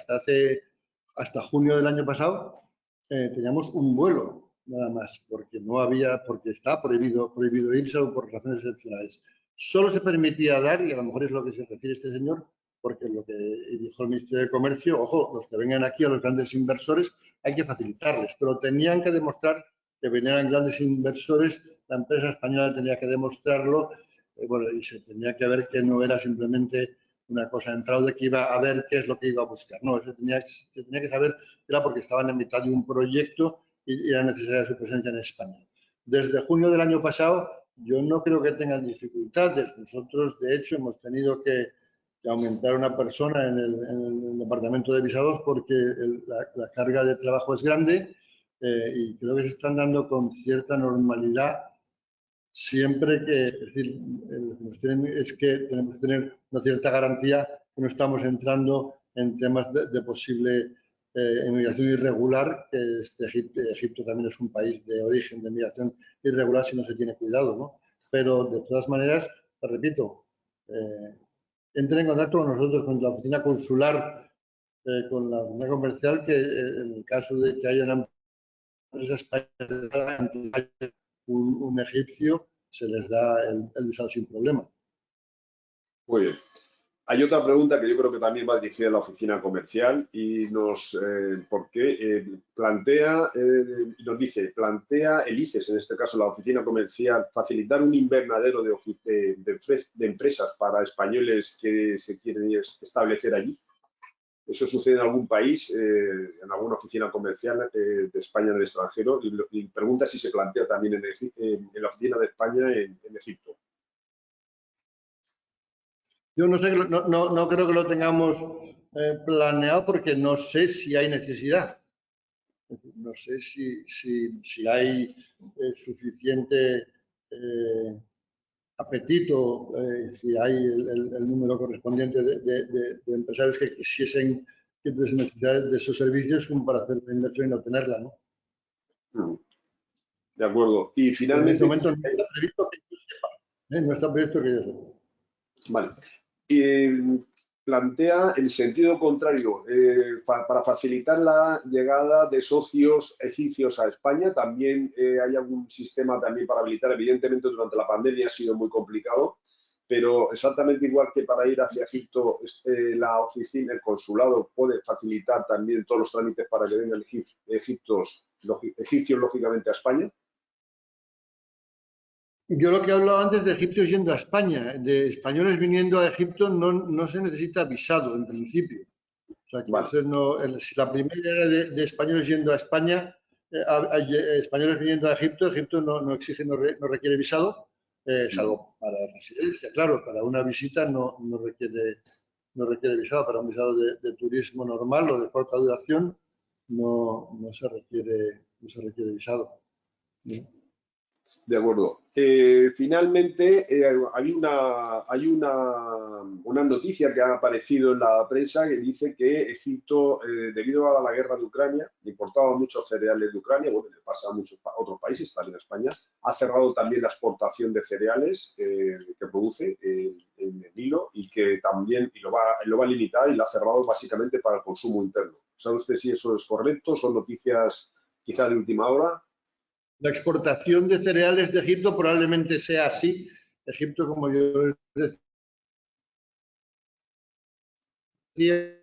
hasta junio del año pasado, teníamos un vuelo nada más, porque está prohibido irse por razones excepcionales. Solo se permitía dar, y a lo mejor es lo que se refiere este señor, porque lo que dijo el Ministerio de Comercio, ojo, los que vengan aquí, a los grandes inversores, hay que facilitarles, pero tenían que demostrar que venían grandes inversores, la empresa española tenía que demostrarlo, bueno, y se tenía que ver que no era simplemente una cosa en fraude, que iba a ver qué es lo que iba a buscar. No, se tenía que saber que era porque estaban en mitad de un proyecto y era necesaria su presencia en España. Desde junio del año pasado, yo no creo que tengan dificultades. Nosotros, de hecho, hemos tenido que aumentar una persona en el departamento de visados porque la carga de trabajo es grande y creo que se están dando con cierta normalidad siempre que, es decir, es que tenemos que tener una cierta garantía que no estamos entrando en temas de posible inmigración irregular, que Egipto también es un país de origen de inmigración irregular si no se tiene cuidado, ¿no? Pero de todas maneras, te repito, entren en contacto con nosotros, con la oficina consular, con la oficina comercial, que en el caso de que haya una empresa española, un egipcio, se les da el visado sin problema. Muy bien. Hay otra pregunta que yo creo que también va dirigida a la oficina comercial y porque plantea el ICES, en este caso la oficina comercial, facilitar un invernadero de empresas para españoles que se quieren establecer allí. ¿Eso sucede en algún país, en alguna oficina comercial de España en el extranjero? Y pregunta si se plantea también en la oficina de España en Egipto. Yo no sé, no creo que lo tengamos planeado porque no sé si hay necesidad. No sé si hay suficiente apetito, si hay el número correspondiente de empresarios que quisiesen que tuviesen necesidades de esos servicios como para hacer la inversión y no tenerla, ¿no? De acuerdo. Y finalmente... En este momento no está previsto que yo sepa. No está previsto que yo sepa. Vale. Plantea el sentido contrario, para facilitar la llegada de socios egipcios a España. También hay algún sistema también para habilitar. Evidentemente, durante la pandemia ha sido muy complicado, pero exactamente igual que para ir hacia Egipto, la oficina, el consulado puede facilitar también todos los trámites para que vengan egipcios, lógicamente, a España. Yo lo que hablaba antes de egipcios yendo a España, de españoles viniendo a Egipto no se necesita visado en principio. O sea, que vale. Si la primera era de españoles yendo a España, españoles viniendo a Egipto, Egipto no exige, no requiere visado, salvo para residencia. Claro, para una visita no requiere visado, para un visado de turismo normal o de corta duración no se requiere visado. ¿Sí? De acuerdo. Finalmente, hay una noticia que ha aparecido en la prensa que dice que Egipto, debido a la guerra de Ucrania, importaba muchos cereales de Ucrania, bueno, le pasa a muchos otros países, también a España, ha cerrado también la exportación de cereales que produce en el Nilo y que también lo va a limitar y lo ha cerrado básicamente para el consumo interno. ¿Sabe usted si eso es correcto? ¿Son noticias quizá de última hora? La exportación de cereales de Egipto probablemente sea así. Egipto, como yo les decía,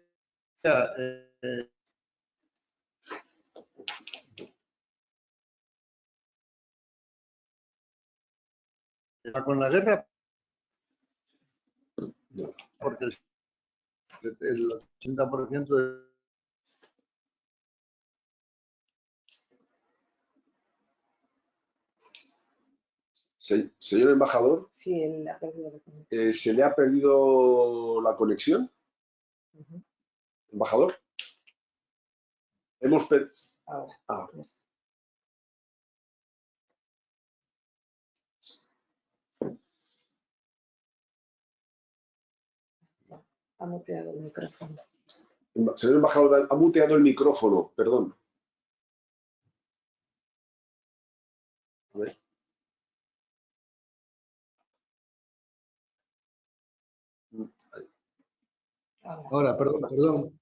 con la guerra, porque el 80% de... Señor embajador, sí, él ha perdido la conexión. ¿Se le ha perdido la conexión? Embajador. Hemos perdido... Ahora. Ha muteado el micrófono. Señor embajador, ha muteado el micrófono, perdón. A ver. Ahora, perdón.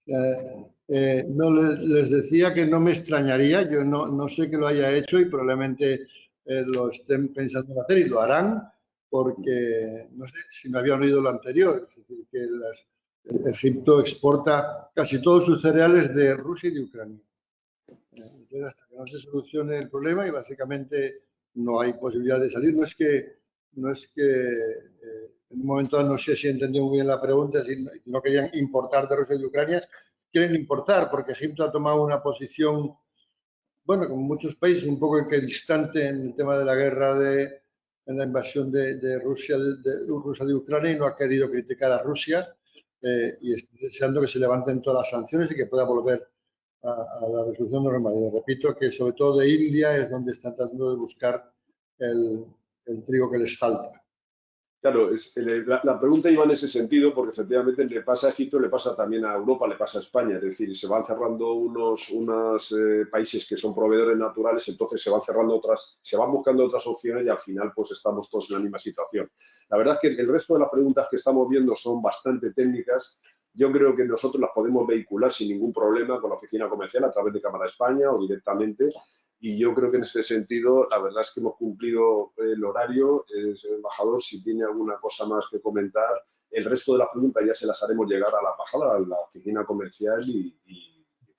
No les decía que no me extrañaría, yo no sé que lo haya hecho y probablemente lo estén pensando en hacer y lo harán porque no sé si me habían oído lo anterior, es decir, que Egipto exporta casi todos sus cereales de Rusia y de Ucrania. Entonces, hasta que no se solucione el problema y básicamente no hay posibilidad de salir, no es que en un momento no sé si entendí muy bien la pregunta, si no querían importar de Rusia y de Ucrania, quieren importar porque Egipto ha tomado una posición, bueno, como muchos países, un poco que distante en el tema de la guerra en la invasión de Rusia de Ucrania y no ha querido criticar a Rusia y está deseando que se levanten todas las sanciones y que pueda volver a la resolución normal. Y repito que sobre todo de India es donde están tratando de buscar el trigo que les falta. Claro, la pregunta iba en ese sentido porque efectivamente le pasa a Egipto, le pasa también a Europa, le pasa a España. Es decir, se van cerrando unos países que son proveedores naturales, entonces se van cerrando otras, se van buscando otras opciones y al final pues estamos todos en la misma situación. La verdad es que el resto de las preguntas que estamos viendo son bastante técnicas. Yo creo que nosotros las podemos vehicular sin ningún problema con la oficina comercial a través de Cámara España o directamente. Y yo creo que en este sentido, la verdad es que hemos cumplido el horario. Señor embajador, si tiene alguna cosa más que comentar, el resto de las preguntas ya se las haremos llegar a la embajada, a la oficina comercial y en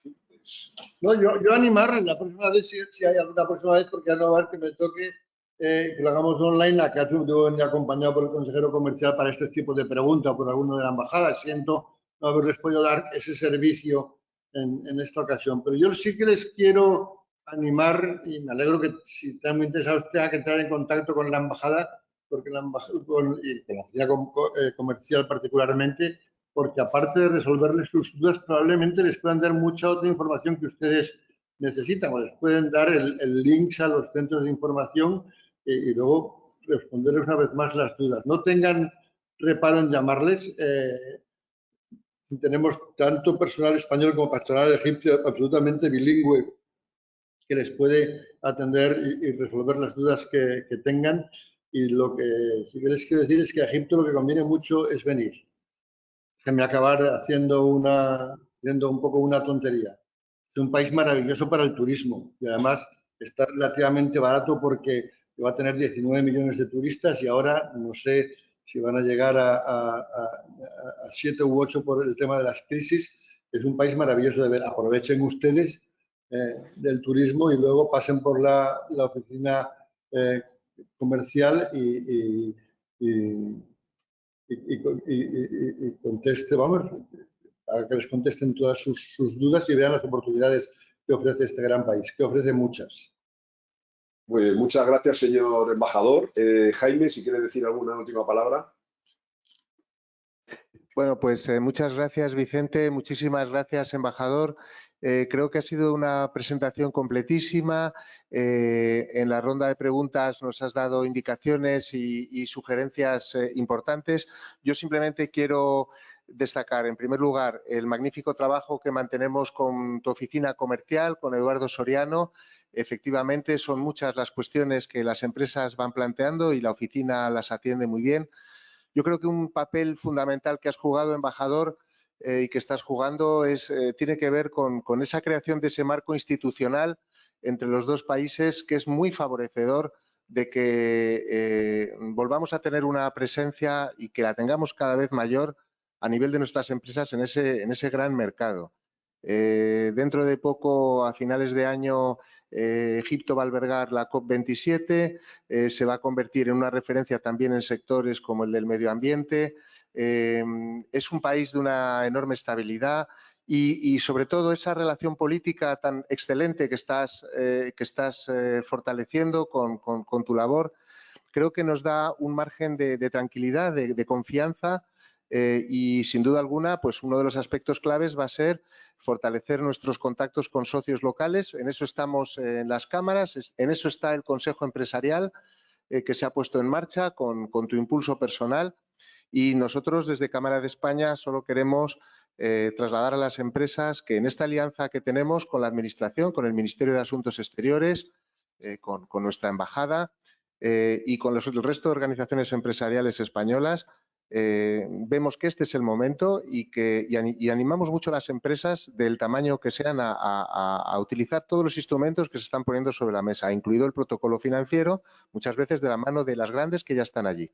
fin, pues... No, yo animar la próxima vez, si hay alguna próxima vez, porque ya no va a haber que me toque que lo hagamos online, la que debo venir acompañado por el consejero comercial para este tipo de preguntas por alguno de la embajada. Siento no haberles podido dar ese servicio en esta ocasión, pero yo sí que les quiero animar y me alegro que si están muy interesados tengan que entrar en contacto con la embajada, porque la embajada y con la oficina comercial particularmente, porque aparte de resolverles sus dudas, probablemente les puedan dar mucha otra información que ustedes necesitan, o les pueden dar el link a los centros de información y luego responderles una vez más las dudas. No tengan reparo en llamarles. Tenemos tanto personal español como personal egipcio absolutamente bilingüe que les puede atender y resolver las dudas que tengan. Y lo que sí que les quiero decir es que a Egipto lo que conviene mucho es venir. Déjenme acabar haciendo un poco una tontería. Es un país maravilloso para el turismo y además está relativamente barato porque va a tener 19 millones de turistas y ahora no sé si van a llegar a 7 u 8 por el tema de las crisis. Es un país maravilloso de ver. Aprovechen ustedes del turismo y luego pasen por la oficina comercial y conteste, vamos, a que les contesten todas sus dudas y vean las oportunidades que ofrece este gran país, que ofrece muchas. Pues muchas gracias, señor embajador. Jaime, si quiere decir alguna última palabra. Bueno, pues muchas gracias, Vicente. Muchísimas gracias, embajador. Creo que ha sido una presentación completísima. En la ronda de preguntas nos has dado indicaciones y sugerencias importantes. Yo simplemente quiero destacar, en primer lugar, el magnífico trabajo que mantenemos con tu oficina comercial, con Eduardo Soriano. Efectivamente, son muchas las cuestiones que las empresas van planteando y la oficina las atiende muy bien. Yo creo que un papel fundamental que has jugado, embajador, y que estás jugando tiene que ver con esa creación de ese marco institucional entre los dos países que es muy favorecedor de que volvamos a tener una presencia y que la tengamos cada vez mayor a nivel de nuestras empresas en ese gran mercado. Dentro de poco, a finales de año, Egipto va a albergar la COP27, se va a convertir en una referencia también en sectores como el del medio ambiente. Es un país de una enorme estabilidad y sobre todo esa relación política tan excelente que estás fortaleciendo con tu labor, creo que nos da un margen de tranquilidad, de confianza y sin duda alguna, pues uno de los aspectos claves va a ser fortalecer nuestros contactos con socios locales. En eso estamos en las cámaras, en eso está el Consejo Empresarial que se ha puesto en marcha con tu impulso personal y nosotros desde Cámara de España solo queremos trasladar a las empresas que en esta alianza que tenemos con la Administración, con el Ministerio de Asuntos Exteriores, con nuestra embajada y con el resto de organizaciones empresariales españolas, vemos que este es el momento y animamos mucho a las empresas del tamaño que sean a utilizar todos los instrumentos que se están poniendo sobre la mesa, incluido el protocolo financiero, muchas veces de la mano de las grandes que ya están allí.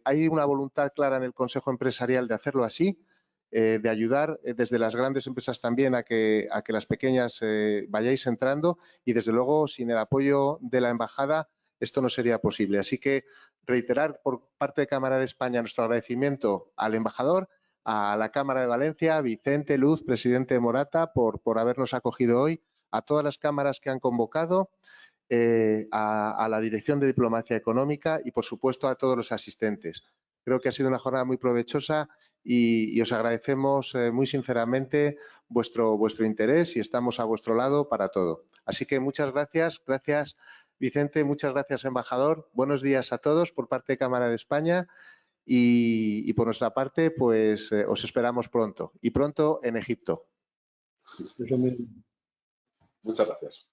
Hay una voluntad clara en el Consejo Empresarial de hacerlo así, de ayudar desde las grandes empresas también a que las pequeñas vayáis entrando y, desde luego, sin el apoyo de la Embajada esto no sería posible. Así que reiterar por parte de Cámara de España nuestro agradecimiento al embajador, a la Cámara de Valencia, a Vicente Luz, presidente de Morata, por habernos acogido hoy, a todas las cámaras que han convocado, a la Dirección de Diplomacia Económica y, por supuesto, a todos los asistentes. Creo que ha sido una jornada muy provechosa y os agradecemos muy sinceramente vuestro interés y estamos a vuestro lado para todo. Así que muchas gracias. Gracias, Vicente. Muchas gracias, embajador. Buenos días a todos por parte de Cámara de España y por nuestra parte, pues os esperamos pronto y pronto en Egipto. Muchas gracias.